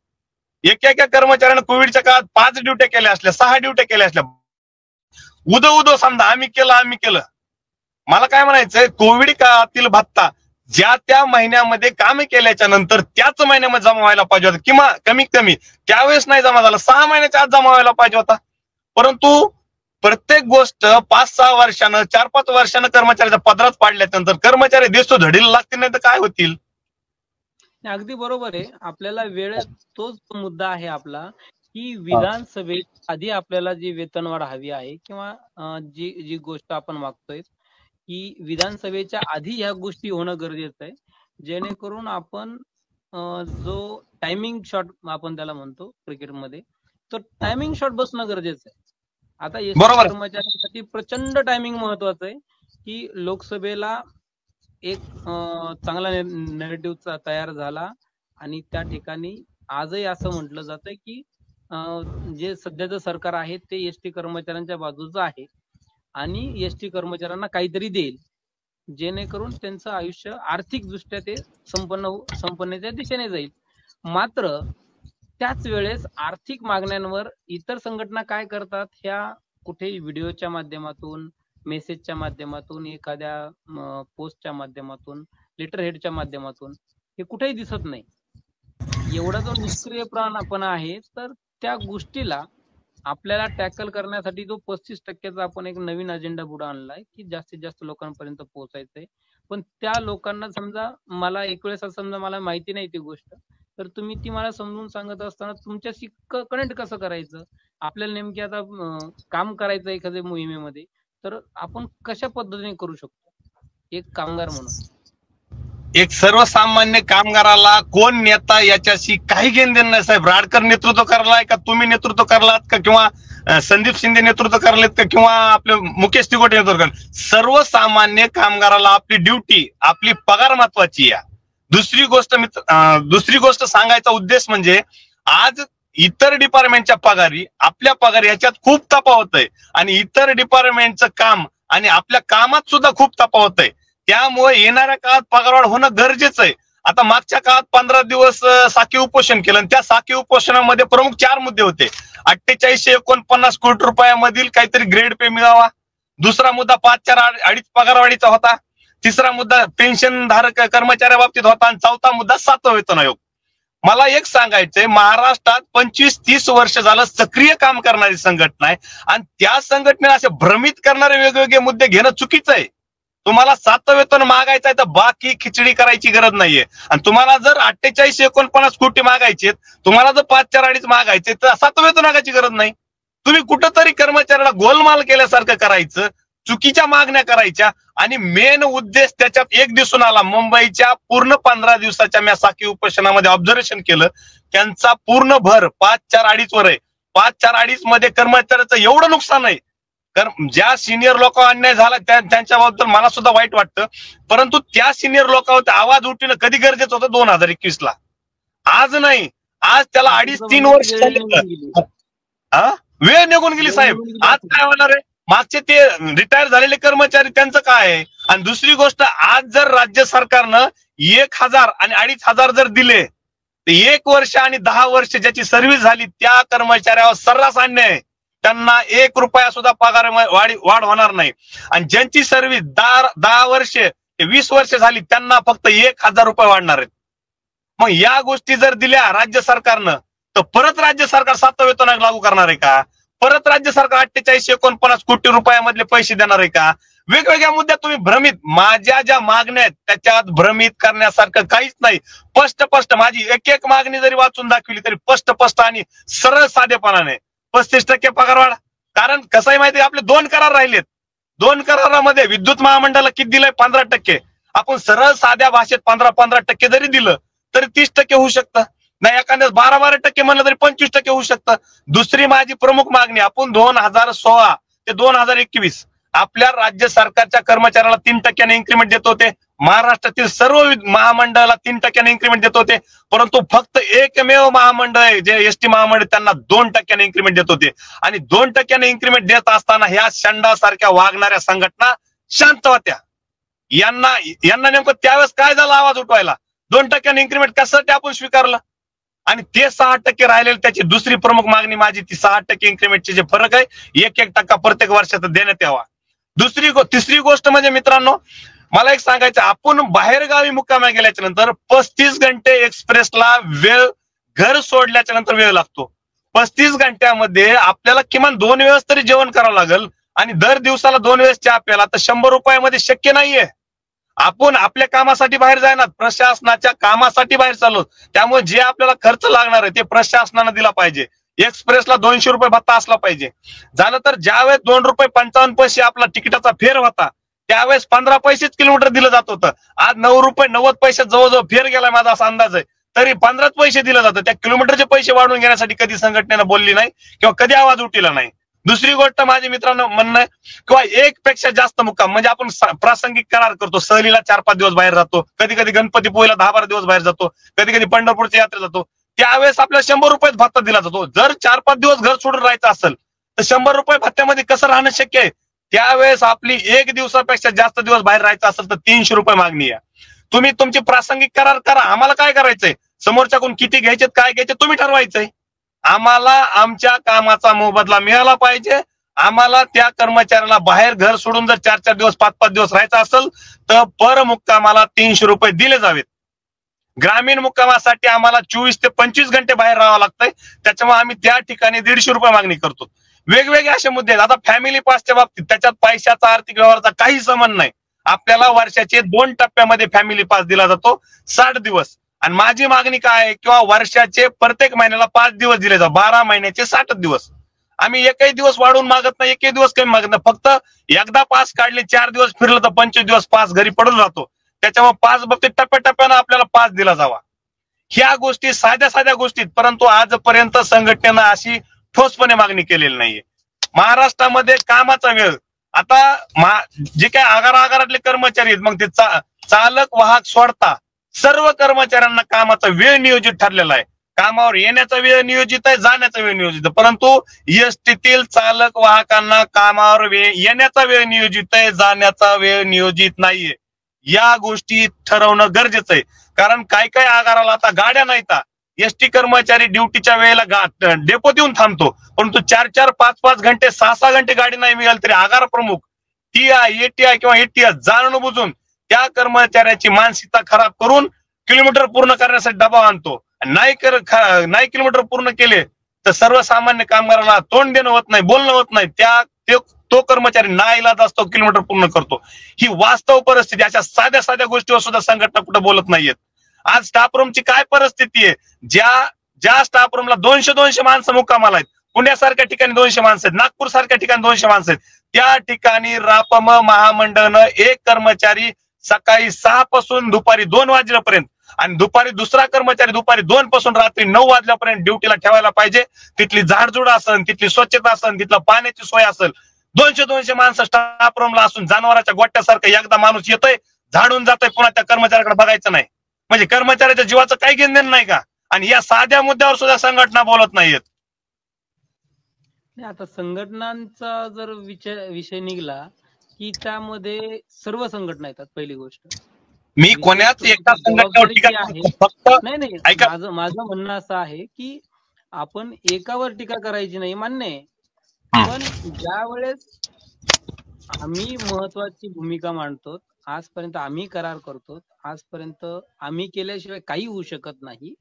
B: एका कर्मचाऱ्यानं कोविडच्या काळात 5 ड्युट्या केल्या असल्या, 6 ड्युट्या केल्या असल्या, उदो समजा आम्ही केलं. मला काय म्हणायचंय, कोविड काळातील भत्ता ज्या त्या महिन्यामध्ये काम केल्याच्या नंतर त्याच महिन्यामध्ये जमा व्हायला पाहिजे होता, किंवा कमीत कमी त्यावेळेस नाही जमा झाला 6 महिन्याच्या आत जमा व्हायला पाहिजे होता. परंतु प्रत्येक गोष्ट 5-6 वर्षानं 4-5 वर्षानं कर्मचाऱ्याच्या पदरात पाडल्यानंतर कर्मचारी देश धडीला लागतील नाही तर काय होतील.
A: अगदी बरोबर आहे. आपल्याला वेळ तोच मुद्दा आहे आपला की विधानसभेत आधी आपल्याला जी वेतनवाढ हवी आहे किंवा जी गोष्ट आपण मागतोय की विधानसभेच्या आधी ह्या गोष्टी होणं गरजेचं आहे, जेणेकरून आपण जो टायमिंग शॉट आपण त्याला म्हणतो क्रिकेटमध्ये, तो टायमिंग शॉट बसणं गरजेचं आहे. आता एसटी कर्मचाऱ्यांसाठी प्रचंड टायमिंग महत्वाचं आहे की लोकसभेला एक चांगला नॅरेटिव्ह तयार झाला आणि त्या ठिकाणी आजही असं म्हटलं जातंय की जे सध्याचं सरकार आहे ते एसटी कर्मचाऱ्यांच्या बाजूचं आहे आणि एसटी कर्मचाऱ्यांना काहीतरी देईल जेणेकरून त्यांचं आयुष्य आर्थिकदृष्ट्या ते संपन्नतेच्या दिशेने जाईल. मात्र त्याच वेळेस आर्थिक मागण्यांवर इतर संघटना काय करतात, ह्या कुठेही व्हिडिओच्या माध्यमातून, मेसेजच्या माध्यमातून, एखाद्या पोस्टच्या माध्यमातून, लेटर हेडच्या माध्यमातून हे कुठेही दिसत नाही. एवढा जो निष्क्रियपणा आहे, तर त्या गोष्टीला आपल्याला टॅकल करण्यासाठी जो 35%चा आपण एक नवीन अजेंडा पुढे आणलाय की जास्तीत जास्त लोकांपर्यंत पोहोचायचंय. पण त्या लोकांना समजा मला एक वेळेस समजा मला माहिती नाही ती गोष्ट, तर तुम्ही ती मला समजून सांगत असताना तुमच्याशी कनेक्ट कसं करायचं, आपल्याला नेमकी आता काम करायचं एखाद्या मोहिमेमध्ये, तर आपण कशा पद्धतीने करू शकतो एक कामगार म्हणून.
B: एक सर्वसामान्य कामगाराला कोण नेता याच्याशी काही घेणं देणं नाही साहेब. राडकर नेतृत्व करलाय का, तुम्ही नेतृत्व करलात का, किंवा संदीप शिंदे नेतृत्व करलेत का, किंवा आपले मुकेश तिकोटे नेतृत्व करले. सर्वसामान्य कामगाराला आपली ड्युटी, आपली पगार महत्वाची आहे. दुसरी गोष्ट सांगायचा उद्देश म्हणजे आज इतर डिपार्टमेंटच्या पगारी आपल्या पगार ह्याच्यात खूप तफावत आहे, आणि इतर डिपार्टमेंटचं काम आणि आपल्या कामात सुद्धा खूप तफावत आहे. त्यामुळे येणाऱ्या काळात पगारवाढ होणं गरजेचं आहे. आता मागच्या काळात 15 दिवस साखळी उपोषण केलं, आणि त्या साखळी उपोषणामध्ये प्रमुख 4 मुद्दे होते. 4849 कोटी रुपयामधील काहीतरी ग्रेड पे मिळावा. दुसरा मुद्दा 5-4-2.5 पगारवाढीचा होता. तिसरा मुद्दा पेन्शन धारक कर्मचाऱ्या बाबतीत होता, आणि चौथा मुद्दा 7वा वेतन आयोग. मला एक सांगायचंय, महाराष्ट्रात 25-30 वर्ष झालं सक्रिय काम करणारी संघटना आहे, आणि त्या संघटनेला असे भ्रमित करणारे वेगवेगळे मुद्दे घेणं चुकीचं आहे. तुम्हाला 7व वेतन मागायचं आहे तर बाकी खिचडी करायची गरज नाहीये. आणि तुम्हाला जर 48-49 कोटी मागायचे, तुम्हाला जर 5-4-2.5 मागायचे, तर 7व वेतन मागायची गरज नाही. तुम्ही कुठंतरी कर्मचाऱ्याला गोलमाल केल्यासारखं करायचं, चुकीच्या मागण्या करायच्या, आणि मेन उद्देश त्याच्यात एक दिसून आला. मुंबईच्या पूर्ण 15 दिवसाच्या मी साखळी उपोषणामध्ये ऑब्झर्वेशन केलं, त्यांचा पूर्ण भर 5-4-2.5 वर आहे. 5-4-2.5 मध्ये कर्मचाऱ्याचं एवढं नुकसान आहे. ज्या सिनियर लोकांवर अन्याय झाला त्यांच्याबद्दल मला सुद्धा वाईट वाटतं, परंतु त्या सिनियर लोकांवर आवाज उठवणं कधी गरजेचं होतं 2021 ला. आज नाही, आज त्याला 2.5-3 वर्ष झाले. वेळ निघून गेली साहेब. आज काय होणार आहे? मागचे ते रिटायर झालेले कर्मचारी त्यांचं काय आहे? आणि दुसरी गोष्ट, आज जर राज्य सरकारनं 1000 आणि 2500 जर दिले, तर 1 वर्ष आणि 10 वर्ष ज्याची सर्व्हिस झाली त्या कर्मचाऱ्यावर सर्रास अन्याय आहे. त्यांना 1 रुपया सुद्धा पगार वाढ होणार नाही. आणि ज्यांची सर्व्हिस 10 वर्ष ते 20 वर्ष झाली त्यांना फक्त 1000 रुपये वाढणार आहेत. मग या गोष्टी जर दिल्या राज्य सरकारनं, तर परत राज्य सरकार 7व वेतन आयोग लागू करणार आहे का? परत राज्य सरकार 48-49 कोटी रुपयामधले पैसे देणार आहे का? वेगवेगळ्या मुद्द्यात तुम्ही भ्रमित, माझ्या ज्या मागण्या आहेत त्याच्यात भ्रमित करण्यासारखं काहीच नाही. स्पष्ट माझी एक मागणी जरी वाचून दाखवली तरी स्पष्ट आणि सरळ साधेपणाने 35% पगारवाढ. कारण कसं आहे माहिती, आपले 2 करार राहिलेत. 2 करारामध्ये विद्युत महामंडळाला किती दिलंय? 15%. आपण सरळ साध्या भाषेत 15% जरी दिलं तरी 30% होऊ शकतं. नाही, एखाद्या 12% म्हणलं तरी 25% होऊ शकतं. दुसरी माझी प्रमुख मागणी, आपण 2016 ते 2021 आपल्या राज्य सरकारच्या कर्मचाऱ्याला 3% इन्क्रीमेंट देत होते. महाराष्ट्रातील सर्व महामंडळाला 3% इन्क्रीमेंट देत होते, परंतु फक्त एकमेव महामंडळ आहे जे एसटी महामंडळ, त्यांना 2% इन्क्रीमेंट देत होते. आणि 2% इन्क्रीमेंट देत असताना ह्या शंडासारख्या वागणाऱ्या संघटना शांत होत्या. यांना नेमकं त्यावेळेस काय झालं आवाज उठवायला? 2% इन्क्रीमेंट कशासाठी आपण स्वीकारलं? आणि ते 6% राहिलेले, त्याची दुसरी प्रमुख मागणी माझी ती 6% इन्क्रीमेंटचे जे फरक आहे 1% प्रत्येक वर्षात देण्यात यावा. तिसरी गोष्ट म्हणजे मित्रांनो, मला एक सांगायचं, आपण बाहेर गावी मुक्कामा गेल्याच्या नंतर 35 घंटे एक्सप्रेसला वेळ, घर सोडल्याच्या नंतर वेळ लागतो. 35 घंट्यामध्ये आपल्याला किमान 2 वेळेस तरी जेवण करावं लागेल, आणि दर दिवसाला 2 वेळेस चहा प्याला, तर 100 रुपयामध्ये शक्य नाहीये. आपण आपल्या कामासाठी बाहेर जाणार, प्रशासनाच्या कामासाठी बाहेर चाललो, त्यामुळे जे आपल्याला खर्च लागणार आहे ते प्रशासनानं दिला पाहिजे. एक्सप्रेसला 200 रुपये भत्ता असला पाहिजे. झालं तर ज्यावेळेस 2.55 रुपये आपला तिकिटाचा फेर होता त्यावेळेस 15 पैसेच किलोमीटर दिलं जात होतं. आज 9 रुपये 90 पैसे जवळजवळ फेर गेलाय माझा असा अंदाज आहे, तरी 15 पैसे दिले जातं. त्या किलोमीटरचे पैसे वाढवून घेण्यासाठी कधी संघटनेनं बोलली नाही किंवा कधी आवाज उठवला नाही. दुसरी गोष्ट माझे मित्रांनो म्हणणं आहे, किंवा 1 पेक्षा जास्त मुक्काम म्हणजे आपण प्रासंगिक करार करतो. सहलीला 4-5 दिवस बाहेर जातो, कधी कधी गणपतीपुळेला 10-12 दिवस बाहेर जातो, कधी कधी पंढरपूरच्या यात्रेत जातो, त्यावेळेस आपल्याला 100 रुपये भत्ता दिला जातो. जर 4-5 दिवस घर सोडून राहायचं असेल तर 100 रुपये भत्त्यामध्ये कसं राहणं शक्य आहे? त्यावेळेस आपली 1 दिवसापेक्षा जास्त दिवस बाहेर राहायचं असेल तर 300 रुपये मागणी आहे. तुम्ही तुमची प्रासंगिक करार करा, आम्हाला काय करायचंय? समोरच्याकडून किती घ्यायचे काय घ्यायचे तुम्ही ठरवायचंय. आम्हाला आमच्या कामाचा मोबदला मिळाला पाहिजे. आम्हाला त्या कर्मचाऱ्याला बाहेर घर सोडून जर 4-4 दिवस 5-5 दिवस राहायचं असेल तर पर मुक्कामाला 300 रुपये दिले जावेत. ग्रामीण मुक्कामासाठी आम्हाला 24 ते 25 घंटे बाहेर राहावं लागतंय, त्याच्यामुळे आम्ही त्या ठिकाणी 150 रुपये मागणी करतो. वेगवेगळे असे मुद्दे आहेत. आता फॅमिली पासच्या बाबतीत त्याच्यात पैशाचा आर्थिक व्यवहाराचा काही संबंध नाही. आपल्याला वर्षाचे 2 टप्प्यामध्ये फॅमिली पास दिला जातो 60 दिवस. आणि माझी मागणी काय आहे, किंवा वर्षाचे प्रत्येक महिन्याला 5 दिवस दिले जातात, 12 महिन्याचे 60 दिवस. आम्ही एकही दिवस वाढवून मागत नाही, एकही दिवस कमी मागत नाही. फक्त एकदा पास काढले, 4 दिवस फिरलं तर 25 दिवस पास घरी पडून राहतो. त्याच्यामुळे पास बाबतीत टप्प्याटप्प्यानं आपल्याला पास दिला जावा. ह्या गोष्टी साध्या साध्या गोष्टीत, परंतु आजपर्यंत संघटनेनं अशी ठोसपणे मागणी केलेली नाहीये. महाराष्ट्रामध्ये कामाचा वेळ आता जे काही आगारातले कर्मचारी आहेत, मग ते चालक वाहक सोडता सर्व कर्मचाऱ्यांना कामाचा वेळ नियोजित ठरलेला आहे. कामावर येण्याचा वेळ नियोजित आहे, जाण्याचा वेळ नियोजित आहे, परंतु एसटीतील चालक वाहकांना कामावर येण्याचा वेळ नियोजित आहे, जाण्याचा वेळ नियोजित नाहीये. या गोष्टी ठरवणं गरजेचं आहे. कारण काय काय आगाराला आता गाड्या नाहीत. एसटी कर्मचारी ड्युटीच्या वेळेला डेपोत येऊन थांबतो, परंतु 4-4, 5-5 घंटे, 6-6 घंटे गाडी नाही मिळाली तरी आगार प्रमुख टीआय, एटीआय किंवा एटीआय जाणून बुजून त्या कर्मचाऱ्याची मानसिकता खराब करून किलोमीटर पूर्ण करण्यासाठी दबाव आणतो. नाही किलोमीटर पूर्ण केले तर सर्वसामान्य कामगाराला तोंड देणं होत नाही, बोलणं होत नाही. तो कर्मचारी नाईलाज असतो, किलोमीटर पूर्ण करतो. ही वास्तव परिस्थिती. अशा साध्या साध्या गोष्टीवर सुद्धा संघटना कुठे बोलत नाहीयेत. आज स्टाफ रूमची काय परिस्थिती आहे? ज्या स्टाफ रूमला 200 माणसं मुक्कामाला आहेत, पुण्यासारख्या ठिकाणी 200 माणसं आहेत, नागपूर सारख्या ठिकाणी 200 माणसं आहेत, त्या ठिकाणी रापम महामंडळानं एक कर्मचारी सकाळी 6 पासून दुपारी 2 वाजेपर्यंत आणि दुपारी दुसरा कर्मचारी दुपारी 2 पासून रात्री 9 वाजल्यापर्यंत ड्युटीला ठेवायला पाहिजे. तिथली झाडझुड असेल, तिथली स्वच्छता असेल, तिथला पाण्याची सोय असेल. 200 माणसं स्टाफ रूमला असून जनावराच्या गोट्यासारखं एकदा माणूस येतोय, झाडून जातोय, पुन्हा त्या कर्मचाऱ्याकडे बघायचं नाही. म्हणजे कर्मचाऱ्याच्या जीवाचं काही घेणं नाही का? आणि या साध्या मुद्द्यावर सुद्धा संघटना बोलत नाहीयेत.
A: आता संघटनांचा जर विषय निघला की त्यामध्ये सर्व संघटना येतात. पहिली गोष्ट,
B: मी कोणाच एका संघटनेवर टीका
A: आहे फक्त नाही, माझं म्हणणं असं आहे की आपण एकावर टीका करायची नाही, मान्य आहे, पण ज्या वेळेस आम्ही महत्वाची भूमिका मांडतो, आजपर्यंत आम्ही करार करतो, आजपर्यंत आम्ही केल्याशिवाय काही होऊ शकत नाही.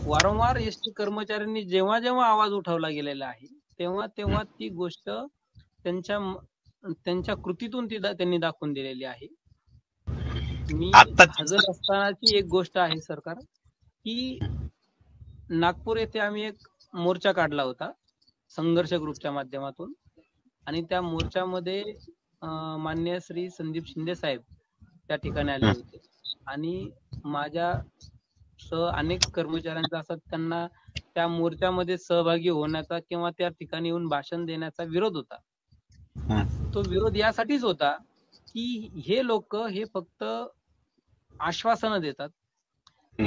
A: वारंवार एसटी कर्मचाऱ्यांनी जेव्हा जेव्हा आवाज उठवला गेलेला आहे तेव्हा तेव्हा ती गोष्ट त्यांच्या कृतीतून त्यांनी दाखवून दिलेली आहे. मी हजर असतानाची एक गोष्ट आहे सरकार, की नागपूर येथे आम्ही एक मोर्चा काढला होता संघर्ष ग्रुपच्या माध्यमातून, आणि त्या मोर्चामध्ये मान्य श्री संदीप शिंदे साहेब त्या ठिकाणी आले होते आणि माझ्या अनेक कर्मचाऱ्यांचा असं त्यांना त्या मोर्चामध्ये सहभागी होण्याचा किंवा त्या ठिकाणी येऊन भाषण देण्याचा विरोध होता. तो विरोध यासाठीच होता की हे लोक हे फक्त आश्वासनं देतात,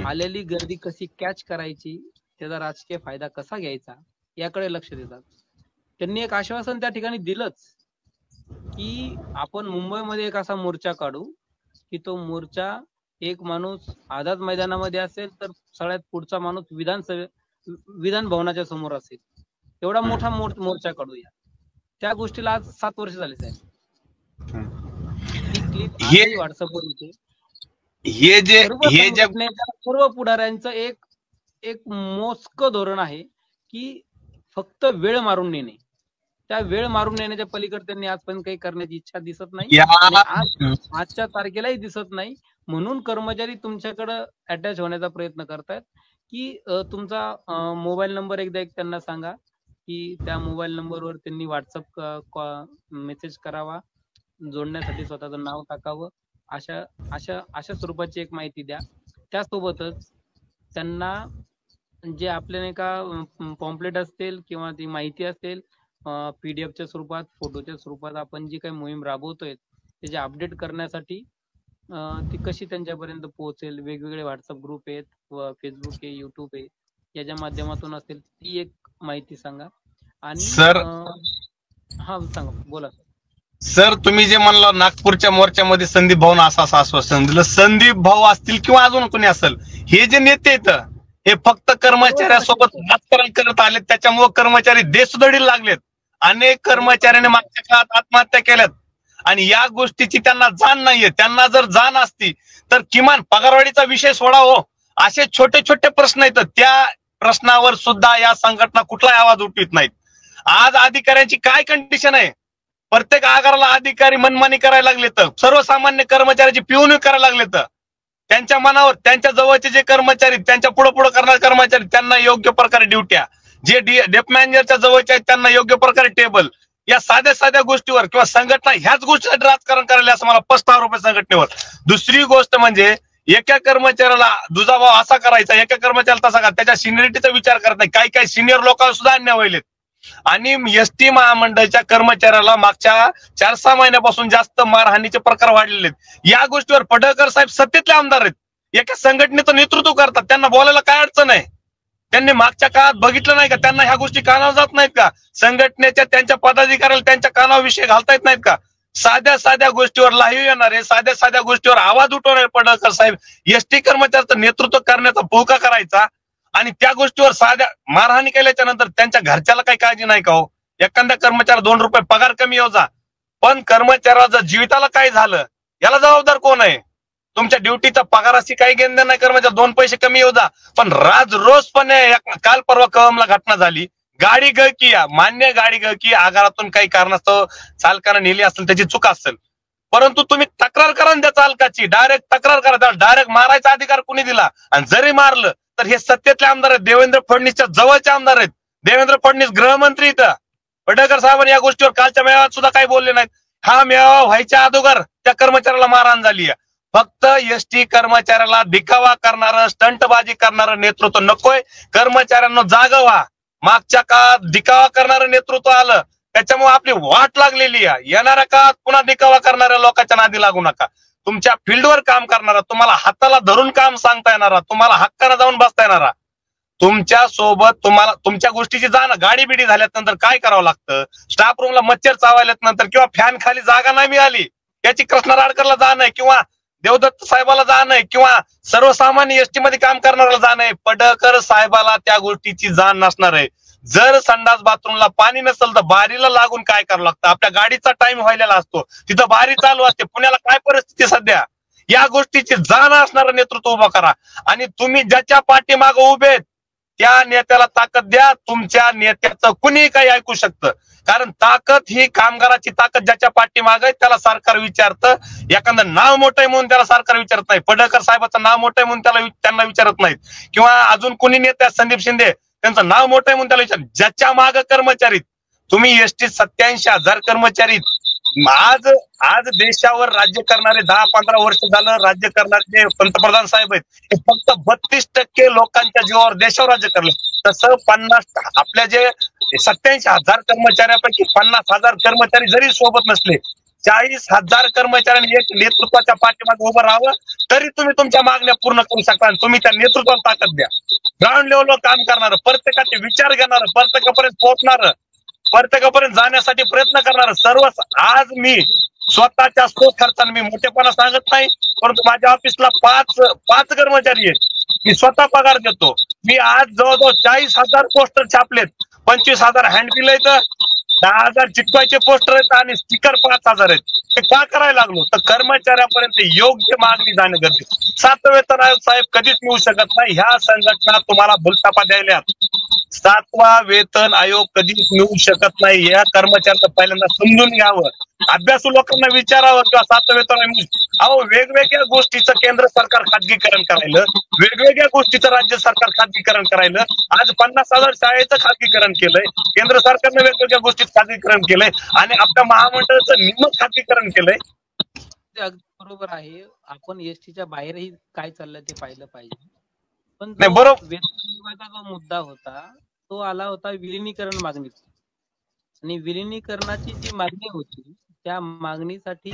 A: आलेली गर्दी कशी कॅच करायची, त्याचा राजकीय फायदा कसा घ्यायचा याकडे लक्ष देतात. त्यांनी एक आश्वासन त्या ठिकाणी दिलंच की आपण मुंबईमध्ये एक असा मोर्चा काढू की तो मोर्चा एक माणूस आझाद मैदानामध्ये असेल तर सगळ्यात पुढचा माणूस विधान भवनाच्या समोर असेल, एवढा मोठा मोर्चा काढूया. त्या गोष्टीला आज 7 वर्ष झाले साहेब. ही क्लिप व्हॉट्सअपवर होते. सर्व पुढाऱ्यांचं एक मोजकं धोरण आहे की फक्त वेळ मारून नेणे. त्या वेळ मारून नेण्याच्या पलीकडे त्यांनी आजपर्यंत काही करण्याची इच्छा दिसत नाही, आजच्या तारखेलाही दिसत नाही. म्हणून कर्मचारी तुमच्याकडे अटॅच होण्याचा प्रयत्न करतायत की तुमचा मोबाईल नंबर एकदा त्यांना सांगा की त्या मोबाईल नंबरवर त्यांनी व्हॉट्सअप मेसेज करावा, जोडण्यासाठी स्वतःचं नाव टाकावं, अशा स्वरूपाची एक माहिती द्या. त्यासोबतच त्यांना जे आपल्या नाही का पॉम्पलेट असतील किंवा ती माहिती असेल पीडीएफच्या स्वरूपात, फोटोच्या स्वरूपात आपण जी काही मोहीम राबवतोय त्याचे अपडेट करण्यासाठी ती कशी त्यांच्यापर्यंत पोहोचेल. वेगवेगळे व्हॉट्सअप ग्रुप आहेत, फेसबुक आहे, युट्यूब आहे, याच्या माध्यमातून असेल ती एक माहिती सांगा. आणि
B: सर
A: हा सांगा, बोला
B: सर. तुम्ही जे म्हणला नागपूरच्या मोर्चामध्ये संदीप भाऊन असं आश्वासन दिलं, संदीप भाऊ असतील किंवा अजून कोणी असेल, हे जे नेते आहेत हे फक्त कर्मचाऱ्यासोबत राजकारण करत आलेत, त्याच्यामुळे कर्मचारी देशदडीला लागलेत. अनेक कर्मचाऱ्यांनी मागच्या काळात आत्महत्या केल्यात आणि या गोष्टीची त्यांना जाण नाहीये. त्यांना जर जाण असती तर किमान पगारवाढीचा विषय सोडा हो, असे छोटे छोटे प्रश्न आहेत, त्या प्रश्नावर सुद्धा या संघटना कुठलाही आवाज उठवित नाहीत. आज अधिकाऱ्यांची काय कंडिशन आहे, प्रत्येक आगाराला अधिकारी मनमानी करायला लागले, तर सर्वसामान्य कर्मचाऱ्याची पिऊन करायला लागले, तर त्यांच्या मनावर त्यांच्या जवळचे जे कर्मचारी, त्यांच्या पुढे करणारे कर्मचारी, त्यांना योग्य प्रकारे ड्युट्या, जे डेप मॅनेजरच्या जवळचे आहेत त्यांना योग्य प्रकारे टेबल, या साध्या साध्या गोष्टीवर किंवा संघटना ह्याच गोष्टीसाठी राजकारण करायला असं मला पस्तावा रुपये संघटनेवर. दुसरी गोष्ट म्हणजे एका कर्मचाऱ्याला दुजाभाव असा करायचा, एका कर्मचाऱ्याला तसा करा, त्याच्या सिनियरिटीचा विचार करत नाही. काही काही सिनियर लोकांना सुद्धा अन्याय व्हायलेत. आणि एसटी महामंडळाच्या कर्मचाऱ्याला मागच्या 4-6 महिन्यापासून जास्त मारहाणीचे प्रकार वाढलेले आहेत. या गोष्टीवर पडळकर साहेब सत्तेतले आमदार आहेत, एका संघटनेचं नेतृत्व करतात, त्यांना बोलायला काय अडचण आहे? त्यांनी मागच्या काळात बघितलं नाही का? त्यांना ह्या गोष्टी कानावर जात नाहीत का? संघटनेच्या त्यांच्या पदाधिकाऱ्याला त्यांच्या कानावर विषय घालता येत नाहीत का? साध्या साध्या गोष्टीवर लाईव्ह येणारे, साध्या साध्या गोष्टीवर आवाज उठवणारे पडळकर साहेब एसटी कर्मचाऱ्याचं नेतृत्व करण्याचा पुळका करायचा आणि त्या गोष्टीवर साध्या मारहाणी केल्याच्या नंतर त्यांच्या घरच्याला काही काळजी नाही का हो? एखाद्या कर्मचाऱ्याला 2 रुपये पगार कमी येऊ जा, पण कर्मचाऱ्याला जर जीविताला काय झालं याला जबाबदार कोण आहे? तुमच्या ड्युटीचा पगाराशी काही घेणं नाही, कर्मचारी 2 पैसे कमी येऊ जा, पण रोजपणे काल परवा कळमला घटना झाली, गाडी गळकी, मान्य गाडी गळकी, आगारातून काही कारणास्तव चालकानं नेली असेल, त्याची चूक असेल, परंतु तुम्ही तक्रार करा ना त्या चालकाची, डायरेक्ट तक्रार करा. त्याला डायरेक्ट मारायचा अधिकार कुणी दिला? आणि जरी मारलं तर हे सत्तेतले आमदार आहेत, देवेंद्र फडणवीसच्या जवळचे आमदार आहेत. देवेंद्र फडणवीस गृहमंत्री इथं, पडळकर साहेबांनी या गोष्टीवर कालच्या मेळाव्यात सुद्धा काही बोलले नाहीत. हा मेळावा व्हायच्या अगोदर त्या कर्मचाऱ्याला मारहाण झाली आहे. फक्त एसटी कर्मचाऱ्याला दिखावा करणारं, स्टंटबाजी करणारं नेतृत्व नकोय. कर्मचाऱ्यांना जागा व्हा. मागच्या काळात दिखावा करणारं नेतृत्व आलं, त्याच्यामुळे आपली वाट लागलेली आहे. येणाऱ्या काळात पुन्हा दिखावा करणाऱ्या लोकांच्या नादी लागू नका. तुमच्या फील्डवर काम करणारा, तुम्हाला हाताला धरून काम सांगता येणारा, तुम्हाला हक्कानं जाऊन बसता येणारा, तुमच्या सोबत तुम्हाला तुमच्या गोष्टीची जाण, गाडी बिडी झाल्यानंतर काय करावं लागतं, स्टाफ रूमला मच्छर चावल्यात नंतर किंवा फॅन खाली जागा नाही मिळाली याची कृष्णा राडकरला जाण आहे, किंवा देवदत्त साहेबाला जाण आहे, किंवा सर्वसामान्य एसटी मध्ये काम करणाऱ्याला जाण आहे. पडळकर साहेबाला त्या गोष्टीची जाण नसणार आहे. जर संडास बाथरूमला पाणी नसेल तर बारीला लागून काय करावं लागतं? आपल्या गाडीचा टाइम व्हायला असतो, तिथं बारी चालू असते. पुण्याला काय परिस्थिती सध्या? या गोष्टीची जाण असणारं नेतृत्व उभं करा. आणि तुम्ही ज्याच्या पाठीमागे उभे त्या नेत्याला ताकद द्या. तुमच्या नेत्याचं कुणी काही ऐकू शकतं, कारण ताकद ही कामगाराची ताकद ज्याच्या पाठीमागे आहे त्याला सरकार विचारतं. एखादं नाव मोठं आहे म्हणून त्याला सरकार विचारत नाही. पडळकर साहेबाचं नाव मोठं आहे म्हणून त्यांना विचारत नाहीत, किंवा अजून कोणी नेते संदीप शिंदे त्यांचं नाव मोठं आहे म्हणून त्याला विचार. ज्याच्या मागे कर्मचारी, तुम्ही एसटी 87,000 कर्मचारी, आज देशावर राज्य करणारे 10-15 वर्ष झालं राज्य करणारे जे पंतप्रधान साहेब आहेत, ते फक्त 32% लोकांच्या जीवावर देशावर राज्य करले. तसं 50 आपल्या जे 87,000 कर्मचाऱ्यापैकी 50,000 कर्मचारी जरी सोबत नसले, 40,000 कर्मचाऱ्यांनी एक नेतृत्वाच्या पाठीमागे उभं राहावं, तरी तुम्ही तुमच्या मागण्या पूर्ण करू शकता. आणि तुम्ही त्या नेतृत्वाला ताकद द्या. ग्राउंड लेवलवर काम करणार, प्रत्येकाचे विचार घेणार, प्रत्येकापर्यंत पोहोचणार, प्रत्येकापर्यंत जाण्यासाठी प्रयत्न करणार सर्व. आज मी स्वतःच्या खर्चाने, मी मोठेपणा सांगत नाही, परंतु माझ्या ऑफिसला 5 कर्मचारी आहेत, मी स्वतः पगार देतो. मी आज जवळजवळ 40,000 पोस्टर छापलेत, 25,000 हँडबिल आहेत, 10,000 चिटकवायचे पोस्टर आहेत आणि स्टिकर 5,000 आहेत. ते का करायला लागलो? तर कर्मचाऱ्यापर्यंत योग्य मागणी जाणं गरजेचं. 7 वेतन आयोग साहेब कधीच मिळू शकत नाही. ह्या संघटना तुम्हाला भूलथापा द्यायला. 7वा वेतन आयोग कधीच मिळू शकत नाही. या कर्मचाऱ्यांना पहिल्यांदा समजून घ्यावं, अभ्यासू लोकांना विचारावं किंवा 7 वेतन आयोग. अहो, वेगवेगळ्या गोष्टीचं केंद्र सरकार खाजगीकरण करायलं, वेगवेगळ्या गोष्टीचं राज्य सरकार खाजगीकरण करायलं. आज 50,000 शाळेचं खाजगीकरण केलंय, केंद्र सरकारनं वेगवेगळ्या गोष्टीत खाजगीकरण केलंय, आणि आपल्या महामंडळाचं निम्म खाजगीकरण केलंय.
A: ते अगदी बरोबर आहे. आपण एसटीच्या बाहेरही काय चाललंय ते पाहिलं पाहिजे. पण वेतन आयोगाचा जो मुद्दा होता तो आला होता विलिनीकरण मागणीचा, आणि विलिनीकरणाची जी मागणी होती त्या मागणीसाठी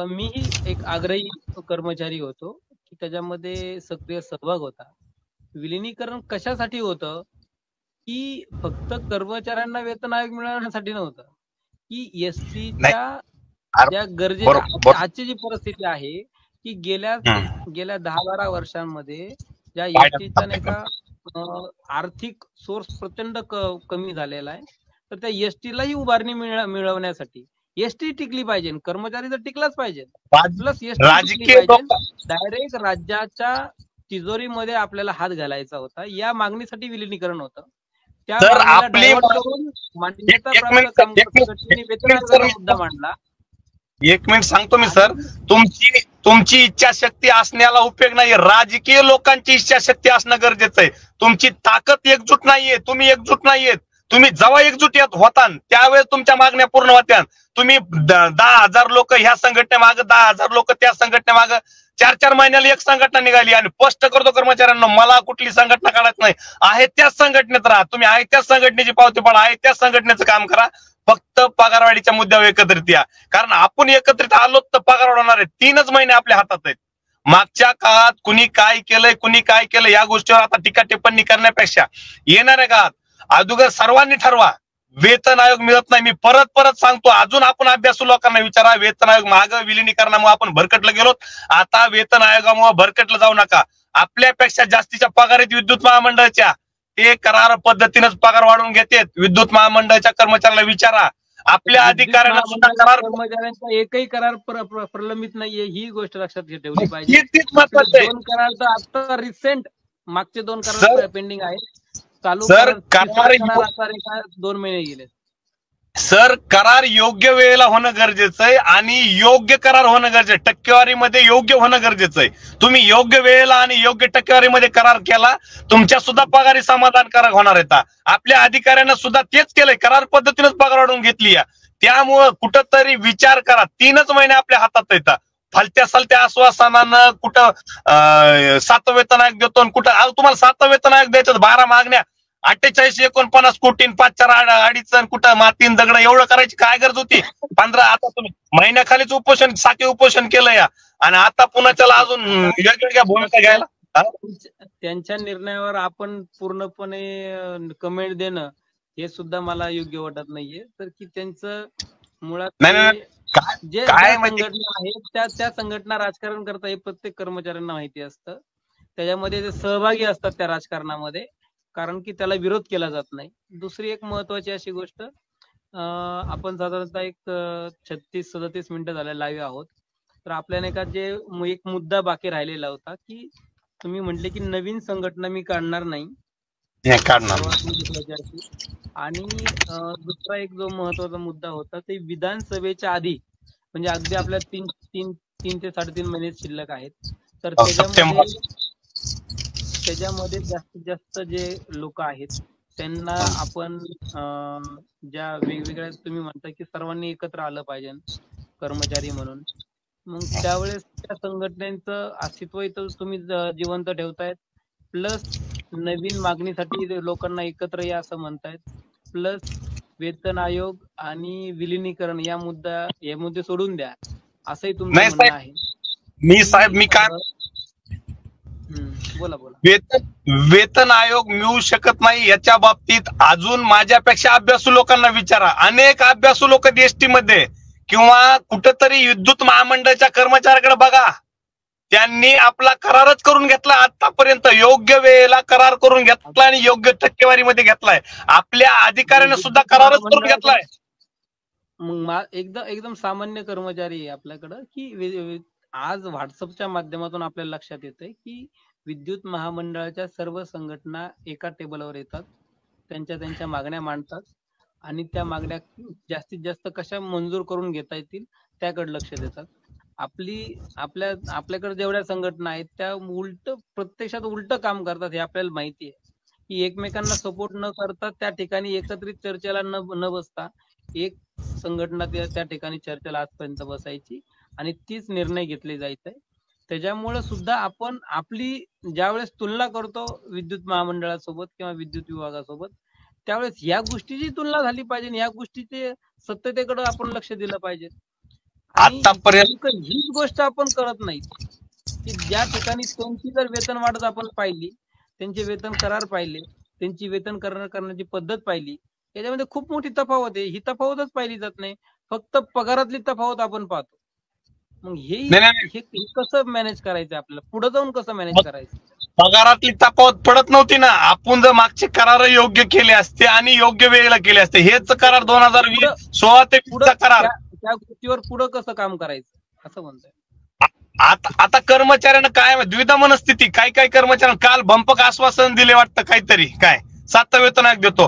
A: मीही एक आग्रही कर्मचारी होतो की त्याच्यामध्ये सक्रिय सहभाग होता. विलिनीकरण कशासाठी होतं की फक्त कर्मचाऱ्यांना वेतन आयोग मिळवण्यासाठी नव्हतं, की एसटीच्या ज्या गरजेच्या आजची जी परिस्थिती आहे की गेल्या 10-12 वर्षांमध्ये ज्या एसटीचा नाही का आर्थिक सोर्स प्रचंड कमी झालेला आहे, तर त्या एसटीलाही उभारणी मिळवण्यासाठी एसटी टिकली पाहिजे, कर्मचारी तर टिकलाच पाहिजे, प्लस एसटी टिकली पाहिजे. डायरेक्ट राज्याच्या तिजोरीमध्ये आपल्याला हात घालायचा होता. या मागणीसाठी विलिनीकरण होतं. त्या मुद्दा मांडला.
B: एक मिनिट सांगतो मी सर, तुमची इच्छाशक्ती असण्याला उपयोग नाहीये, राजकीय लोकांची इच्छाशक्ती असणं गरजेचं आहे. तुमची ताकद एकजूट नाहीये, तुम्ही एकजूट नाहीयेत. तुम्ही जेव्हा एकजुट येत होता त्यावेळेस तुमच्या मागण्या पूर्ण होत्या. तुम्ही 10,000 लोक ह्या संघटनेमागं, 10,000 लोक त्या संघटनेमागं, 4-4 महिन्याला एक संघटना निघाली. आणि स्पष्ट करतो कर्मचाऱ्यांना, मला कुठली संघटना काढत नाही. आहे त्याच संघटनेत राहा, तुम्ही आहे त्याच संघटनेची पावती पाडा, आहे त्याच संघटनेचं काम करा. फक्त पगारवाढीच्या मुद्द्यावर एकत्रित या, कारण आपण एकत्रित आलो तर पगार वाढवणार आहे. 3च महिने आपल्या हातात आहेत. मागच्या काळात कुणी काय केलं या गोष्टीवर आता टीका टिप्पणी करण्यापेक्षा येणाऱ्या काळात अगोदर सर्वांनी ठरवा. वेतन आयोग मिळत नाही, मी परत सांगतो. अजून आपण अभ्यासू लोकांना विचारा. वेतन आयोग मागं विलिनीकरणामुळे आपण भरकटलं गेलो, आता वेतन आयोगामुळे भरकटलं जाऊ नका. आपल्यापेक्षा जास्तीच्या पगारीत विद्युत महामंडळाच्या ते करार पद्धतीनेच पगार वाढवून घेतात. विद्युत महामंडळाच्या कर्मचाऱ्याला विचारा. आपल्या अधिकाऱ्यांना सुद्धा करार,
A: कर्मचाऱ्यांचा एकही करार प्रलंबित नाहीये, ही गोष्ट लक्षात ठेवली पाहिजे.
B: तीच महत्वाचं आहे.
A: 2 करार तर आता रिसेंट मागचे 2 करार पेंडिंग आहेत. चालू
B: सर
A: करार 2 महिने गेले.
B: सर करार योग्य वेळेला होणं गरजेचं आहे आणि योग्य करार होणं गरजेचं आहे. टक्केवारीमध्ये योग्य होणं गरजेचं आहे. तुम्ही योग्य वेळेला आणि योग्य टक्केवारीमध्ये करार केला, तुमच्या सुद्धा पगारी समाधानकारक होणार आहेत. आपल्या अधिकाऱ्यांना सुद्धा तेच केलंय, करार पद्धतीनेच पगार वाढवून घेतली. त्यामुळं कुठंतरी विचार करा. 3च महिने आपल्या हातात येतात. फलत्या सलत्या आश्वासनानं कुठं 7 वेतन आयोग देतो, कुठं तुम्हाला 7 वेतन आयोग द्यायचं, 12 मागण्या, 48-49 कोटी, 5-4 अडीच, कुठं मातीन दगड, एवढं करायची काय गरज होती? 15 आता तुम्ही महिन्याखालीच उपोषण, साखळी उपोषण केलं या, आणि आता पुन्हा त्याला अजून वेगवेगळ्या भूमिका घ्यायला.
A: त्यांच्या निर्णयावर आपण पूर्णपणे कमेंट देणं हे सुद्धा मला योग्य वाटत नाहीये. तर की त्यांचं मुळात जे संघटना आहे त्या संघटना राजकारण करता हे प्रत्येक कर्मचाऱ्यांना माहिती असतं. त्याच्यामध्ये ते सहभागी असतात त्या राजकारणामध्ये, कारण की त्याला विरोध केला जात नाही. दुसरी एक महत्वाची अशी गोष्ट, आपण साधारणतः एक 36-37 मिनिटं झाले लाईव्ह आहोत. तर आपल्याला एक मुद्दा बाकी राहिलेला होता, की तुम्ही म्हटले की नवीन संघटना मी काढणार नाही. आणि दुसरा एक जो महत्वाचा मुद्दा होता ते विधानसभेच्या आधी, म्हणजे अगदी आपल्या 3 ते 3.5 महिने शिल्लक आहेत. तर त्याच्यामध्ये जास्तीत जास्त जे लोक आहेत त्यांना आपण ज्या वेगवेगळ्या, तुम्ही म्हणता की सर्वांनी एकत्र आलं पाहिजे कर्मचारी म्हणून, मग त्यावेळेस त्या संघटनेचं अस्तित्व इथं तुम्ही जिवंत ठेवतायत. प्लस नवीन मागणीसाठी लोकांना एकत्र या असं म्हणतायत. प्लस वेतन आयोग आणि विलिनीकरण या मुद्दे सोडून द्या असंही तुमचं म्हणणं आहे.
B: मी काय
A: बोला.
B: वेतन आयोग मिळू शकत नाही याच्या बाबतीत अजून माझ्यापेक्षा अभ्यासू लोकांना विचारा. अनेक अभ्यासू लोक एसटी मध्ये किंवा कुठंतरी विद्युत महामंडळाच्या कर्मचाऱ्याकडे बघा, त्यांनी आपला करारच करून घेतला. आतापर्यंत योग्य वेळेला करार करून घेतला आणि योग्य टक्केवारीमध्ये घेतलाय. आपल्या अधिकाऱ्याने सुद्धा करारच करून घेतलाय.
A: मग एकदम सामान्य कर्मचारी आहे आपल्याकडं, की आज व्हॉट्सअपच्या माध्यमातून आपल्याला लक्षात येतंय की विद्युत महामंडळाच्या सर्व संघटना एका टेबलवर येतात, त्यांच्या मागण्या मांडतात आणि त्या मागण्या जास्तीत जास्त कशा मंजूर करून घेता येतील त्याकडे लक्ष देतात. आपल्याकडे जेवढ्या संघटना आहेत त्या प्रत्यक्षात उलट काम करतात हे आपल्याला माहिती आहे, की एकमेकांना सपोर्ट न करता त्या ठिकाणी एकत्रित चर्चेला न बसता एक संघटना त्या ठिकाणी चर्चेला आजपर्यंत बसायची आणि तीच निर्णय घेतले जायचे. त्याच्यामुळे सुद्धा आपण आपली ज्यावेळेस तुलना करतो विद्युत महामंडळासोबत किंवा विद्युत विभागासोबत, त्यावेळेस या गोष्टीची तुलना झाली पाहिजे, या गोष्टीचे सत्यतेकडे आपण लक्ष दिलं पाहिजे. आतापर्यंत हीच गोष्ट आपण करत नाही, की ज्या ठिकाणी त्यांची जर वेतन वाढत आपण पाहिली, त्यांचे वेतन करार पाहिले, त्यांची वेतन करण्याची पद्धत पाहिली, याच्यामध्ये खूप मोठी तफावत आहे. ही तफावतच पाहिली जात नाही, फक्त पगारातली तफावत आपण पाहतो. मग हे कसं मॅनेज करायचं, आपल्याला पुढे जाऊन कसं मॅनेज करायचं?
B: पगारातली तफावत पडत नव्हती ना. आपण जर मागचे करार योग्य केले असते आणि योग्य वेळेला केले असते, हेच करार 2016 ते 20 करार,
A: त्या गोष्टीवर पुढे कसं काम करायचं असं म्हणतोय.
B: आता कर्मचाऱ्यांना काय द्विधा मनस्थिती, काही कर्मचाऱ्यांना काल भंपक आश्वासन दिले वाटतं, काहीतरी काय 7 वेतन आयोग देतो.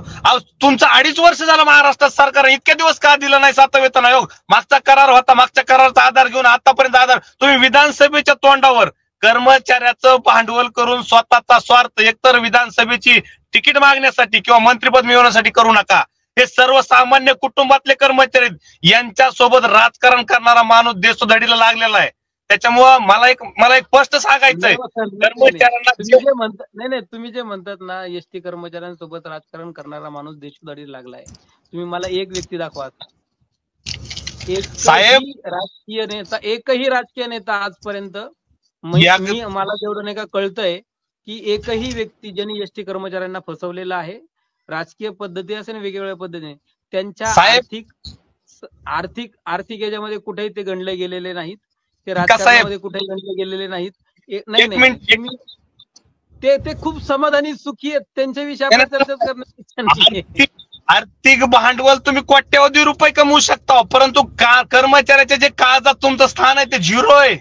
B: तुमचं 2.5 वर्ष झालं महाराष्ट्रात सरकार, इतके दिवस का दिलं नाही 7 वेतन आयोग? मागचा करार होता, मागच्या कराराचा आधार घेऊन आतापर्यंत आधार तुम्ही विधानसभेच्या तोंडावर कर्मचाऱ्याचं भांडवल करून स्वतःचा स्वार्थ एकतर विधानसभेची तिकीट मागण्यासाठी किंवा मंत्रिपद मिळवण्यासाठी करू नका. हे सर्वसामान्य कुटुंबातले कर्मचारी यांच्या सोबत राजकारण करणारा माणूस देशोधडीला लागलेला आहे. त्याच्यामुळं मला एक स्पष्ट सांगायचंय कर्मचाऱ्यांना.
A: तुम्ही जे म्हणतात ना एसटी कर्मचाऱ्यांसोबत राजकारण करणारा माणूस देशोधडीला लागलाय, तुम्ही मला एक व्यक्ती दाखवा.
B: साहेब
A: एकही राजकीय नेता आजपर्यंत मला जेवढं नाही का कळतंय की एकही व्यक्ती ज्यांनी एसटी कर्मचाऱ्यांना फसवलेला आहे, राजकीय पद्धती असेल वेगवेगळ्या पद्धतीने, त्यांच्या आर्थिक याच्यामध्ये कुठेही ते गणले गेलेले नाहीत, ते राजकारणामध्ये कुठेही गणले गेलेले नाहीत. ते खूप समाधानी सुखी आहेत, त्यांच्याविषयी आपण चर्चा करण्याची.
B: आर्थिक भांडवल तुम्ही कोट्यवधी रुपये कमवू शकता, परंतु कर्मचाऱ्याचे जे काळजात तुमचं स्थान आहे ते झिरो आहे.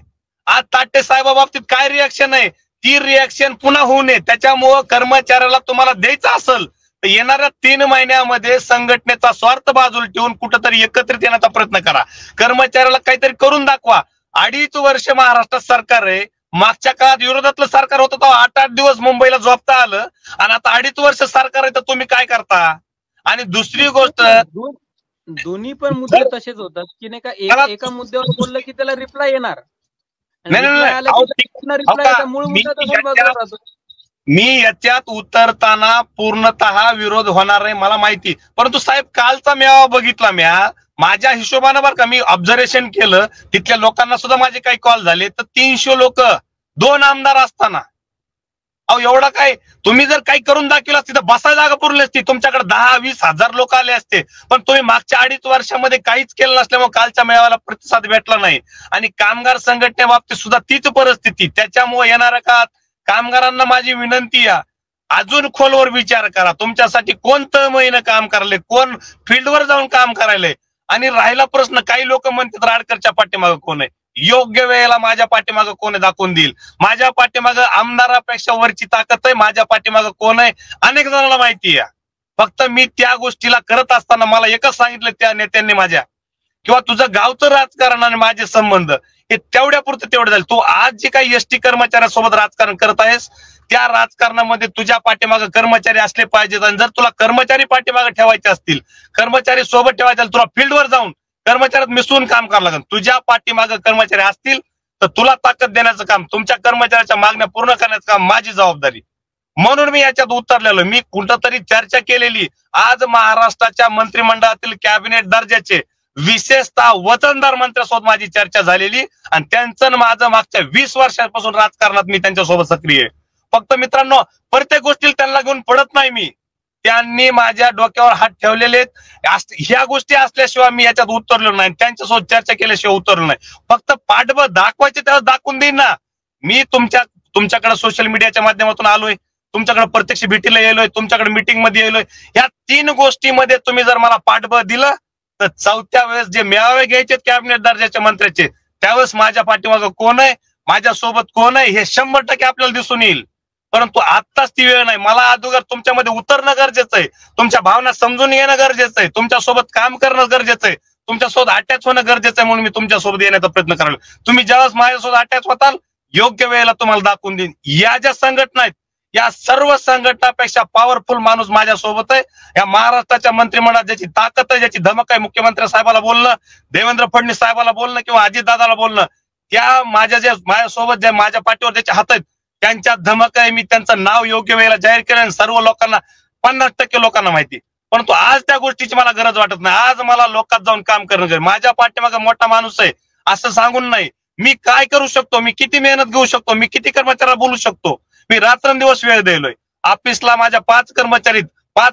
B: आज ताटे साहेबाबाबतीत काय रिॲक्शन आहे, ती रिॲक्शन पुन्हा होऊ नये. त्याच्यामुळं कर्मचाऱ्याला तुम्हाला द्यायचं असेल तर येणाऱ्या 3 महिन्यामध्ये संघटनेचा स्वार्थ बाजूला ठेवून कुठंतरी एकत्रित येण्याचा प्रयत्न करा. कर्मचाऱ्याला काहीतरी करून दाखवा. 2.5 वर्ष महाराष्ट्रात सरकार आहे. मागच्या काळात विरोधातलं सरकार होतं तेव्हा 8-8 दिवस मुंबईला झोपता आलं, आणि आता 2.5 वर्ष सरकार आहे तर तुम्ही काय करता. आणि दुसरी गोष्ट,
A: दोन्ही पण मुद्दे तसेच होतात की नाही का, एका मुद्द्यावर बोललं की त्याला रिप्लाय येणार.
B: मी याच्यात उतरताना पूर्णतः विरोध होणार आहे मला माहिती, परंतु साहेब कालचा मेळावा बघितला म्या, माझ्या हिशोबानं बरं का, मी ऑब्झर्वेशन केलं, तिथल्या लोकांना सुद्धा माझे काही कॉल झाले तर 300 लोक 2 आमदार असताना. अहो एवढं काय, तुम्ही जर काही करून दाखवलं असती तर बसायला जागा पुरली असती, तुमच्याकडे 10-20 हजार लोक आले असते, पण तुम्ही मागच्या 2.5 वर्षामध्ये काहीच केलं नसल्यामुळे कालच्या मेळाव्याला प्रतिसाद भेटला नाही. आणि कामगार संघटनेबाबतीत सुद्धा तीच परिस्थिती. त्याच्यामुळे येणाऱ्या काळात कामगारांना माझी विनंती आहे, अजून खोलवर विचार करा. तुमच्यासाठी कोण तळमळीनं काम करायलंय, कोण फील्डवर जाऊन काम करायलंय. आणि राहिला प्रश्न, काही लोक म्हणतात राडकरच्या पाठीमागं कोण आहे, योग्य वेळेला माझ्या पाठीमागं कोण आहे दाखवून देईल. माझ्या पाठीमागं आमदारापेक्षा वरची ताकद आहे, माझ्या पाठीमागं कोण आहे अनेक जणांना माहिती आहे. फक्त मी त्या गोष्टीला करत असताना मला एकच सांगितलं त्या नेत्यांनी माझ्या, किंवा तुझं गावचं राजकारण आणि माझे संबंध हे तेवढ्या पुरतं तेवढं झालं. तू आज जे काही एसटी कर्मचाऱ्यासोबत राजकारण करत आहेस त्या राजकारणामध्ये तुझ्या पाठीमागं कर्मचारी असले पाहिजेत. आणि जर तुला कर्मचारी पाठीमागं ठेवायचे असतील, कर्मचारी सोबत ठेवायचे असतील, तुला फील्डवर जाऊन कर्मचाऱ्यात मिसळून काम करावं लागेल. तुझ्या पाठीमागं कर्मचारी असतील तर तुला ताकद देण्याचं काम, तुमच्या कर्मचाऱ्याच्या मागण्या पूर्ण करण्याचं काम माझी जबाबदारी. म्हणून मी याच्यात उतरलेलो. मी कुठंतरी चर्चा केलेली, आज महाराष्ट्राच्या मंत्रिमंडळातील कॅबिनेट दर्जाचे विशेषतः वतनदार मंत्र्यासोबत माझी चर्चा झालेली, आणि त्यांचं माझं मागच्या 20 वर्षांपासून राजकारणात मी त्यांच्यासोबत सक्रिय आहे. फक्त मित्रांनो, प्रत्येक गोष्टीला त्यांना घेऊन पडत नाही मी, त्यांनी माझ्या डोक्यावर हात ठेवलेले आहेत. ह्या गोष्टी असल्याशिवाय मी याच्यात उतरलो नाही, त्यांच्यासोबत चर्चा केल्याशिवाय उतरलो नाही. फक्त पाठबळ दाखवायचे त्याला दाखवून देईन ना. मी तुमच्याकडे सोशल मीडियाच्या माध्यमातून आलोय, तुमच्याकडे प्रत्यक्ष भेटीला येलोय, तुमच्याकडे मीटिंग मध्ये येलोय. या 3 गोष्टीमध्ये तुम्ही जर मला पाठबळ दिलं तर 4थ्या वेळेस जे मेळावे घ्यायचे कॅबिनेट दर्जाच्या मंत्र्याचे, त्यावेळेस माझ्या पाठीमागं कोण आहे, माझ्यासोबत कोण आहे हे 100% आपल्याला दिसून येईल. परंतु आत्ताच ती वेळ नाही. मला अगोदर तुमच्यामध्ये उतरणं गरजेचं आहे, तुमच्या भावना समजून घेणं गरजेचं आहे, तुमच्यासोबत काम करणं गरजेचं आहे, तुमच्यासोबत अटॅच होणं गरजेचं आहे. म्हणून मी तुमच्यासोबत येण्याचा प्रयत्न कराल. तुम्ही ज्यावेळेस माझ्यासोबत अटॅच होताल योग्य वेळेला तुम्हाला दाखवून देईन. या ज्या संघटना आहेत या सर्व संघटनापेक्षा पॉवरफुल माणूस माझ्यासोबत आहे. या महाराष्ट्राच्या मंत्रिमंडळात ज्याची ताकद आहे, ज्याची धमक आहे, मुख्यमंत्री साहेबाला बोलणं, देवेंद्र फडणवीस साहेबाला बोलणं किंवा अजितदादाला बोलणं, त्या माझ्यासोबत ज्या माझ्या पाठीवर ज्याचे हात आहेत त्यांच्या धमक आहे. मी त्यांचं नाव योग्य वेळेला जाहीर केलं, सर्व लोकांना 50% लोकांना माहिती. परंतु आज त्या गोष्टीची मला गरज वाटत नाही. आज मला लोकात जाऊन काम करणं गरज. माझ्या पाठीमागे मोठा माणूस आहे असं सांगून नाही. मी काय करू शकतो, मी किती मेहनत घेऊ शकतो, मी किती कर्मचाऱ्याला बोलू शकतो. मी रात्रंदिवस वेळ द्यायलोय. ऑफिसला माझ्या 5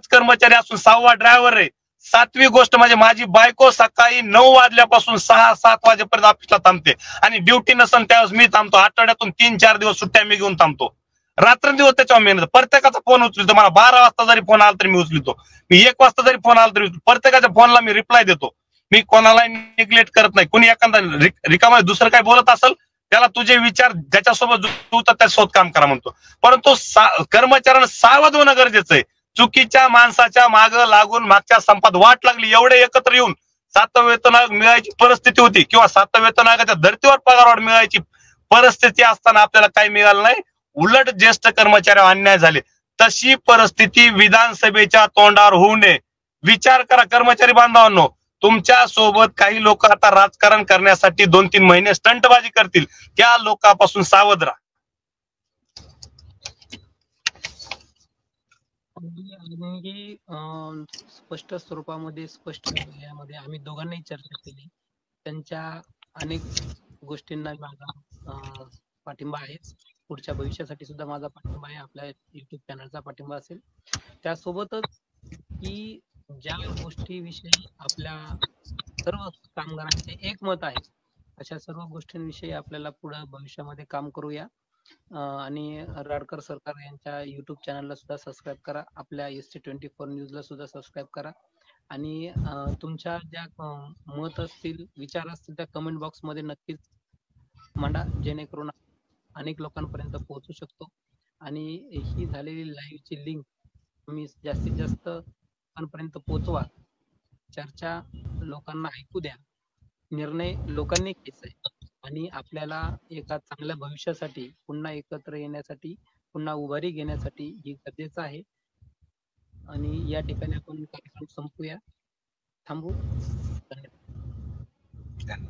B: कर्मचारी असून 6वा ड्रायव्हर आहे. 7वी गोष्ट म्हणजे माझी बायको सकाळी 9 वाजल्यापासून 6-7 वाजेपर्यंत ऑफिसला थांबते, आणि ड्युटी नसन त्यावेळेस मी थांबतो. आठवड्यातून 3-4 दिवस सुट्ट्या मी घेऊन थांबतो. रात्रंदिवस त्याच्यावर मेहनत. प्रत्येकाचा फोन उचलतो. मला 12 वाजता जरी फोन आला तरी मी उचलतो, मी 1 वाजता जरी फोन आला तरी प्रत्येकाच्या फोनला मी रिप्लाय देतो. मी कोणालाही निग्लेक्ट करत नाही. कोणी एखादा रिकामा दुसरं काय बोलत असेल त्याला तुझे विचार ज्याच्यासोबत तू तर त्यासोबत काम करा म्हणतो. परंतु कर्मचाऱ्यांना सावध होणं गरजेचं आहे. चुकीच्या माणसाच्या मागं लागून मागच्या संपात वाट लागली, एवढे एकत्र येऊन 7th वेतन आयोग मिळायची परिस्थिती होती, किंवा 7th वेतन आयोगाच्या धर्तीवर पगारवाढ मिळायची परिस्थिती असताना आपल्याला काही मिळालं नाही, उलट ज्येष्ठ कर्मचाऱ्यावर अन्याय झाले. तशी परिस्थिती विधानसभेच्या तोंडावर होऊ नये. विचार करा कर्मचारी बांधवांनो, तुमच्या सोबत काही लोक आता राजकारण करण्यासाठी 2-3 महिने स्टंटबाजी करतील, त्या लोकांपासून सावध राहा.
A: आणि स्पष्ट स्वरूपामध्ये स्पष्ट यामध्ये आम्ही दोघांनाही चर्चा केली. त्यांच्या अनेक गोष्टींना माझा पाठिंबा आहे. पुढच्या भविष्यासाठी सुद्धा माझा पाठिंबा आहे. आपल्या युट्यूब चॅनलचा पाठिंबा असेल. त्यासोबतच की ज्या गोष्टीविषयी आपल्या सर्व कामगारांचे एकमत आहे, अशा सर्व गोष्टींविषयी आपल्याला पुढे भविष्यामध्ये काम करूया. आणि राडकर सरकार यांच्या युट्यूब चॅनलला सुद्धा सबस्क्राईब करा. आपल्या ST24 न्यूजला सुद्धा सबस्क्राईब करा. आणि तुमच्या ज्या मत असतील, विचार असतील त्या कमेंट बॉक्स मध्ये नक्कीच मांडा, जेणेकरून अनेक लोकांपर्यंत पोहोचू शकतो. आणि ही झालेली लाईव्हची लिंक तुम्ही जास्तीत जास्त लोकांपर्यंत पोहोचवा. चर्चा लोकांना ऐकू द्या. निर्णय लोकांनी घ्यायचा आहे. आणि आपल्याला एका चांगल्या भविष्यासाठी पुन्हा एकत्र येण्यासाठी, पुन्हा उभारी घेण्यासाठी हे गरजेचं आहे. आणि या ठिकाणी आपण कार्यक्रम संपूया. थांबू. धन्यवाद.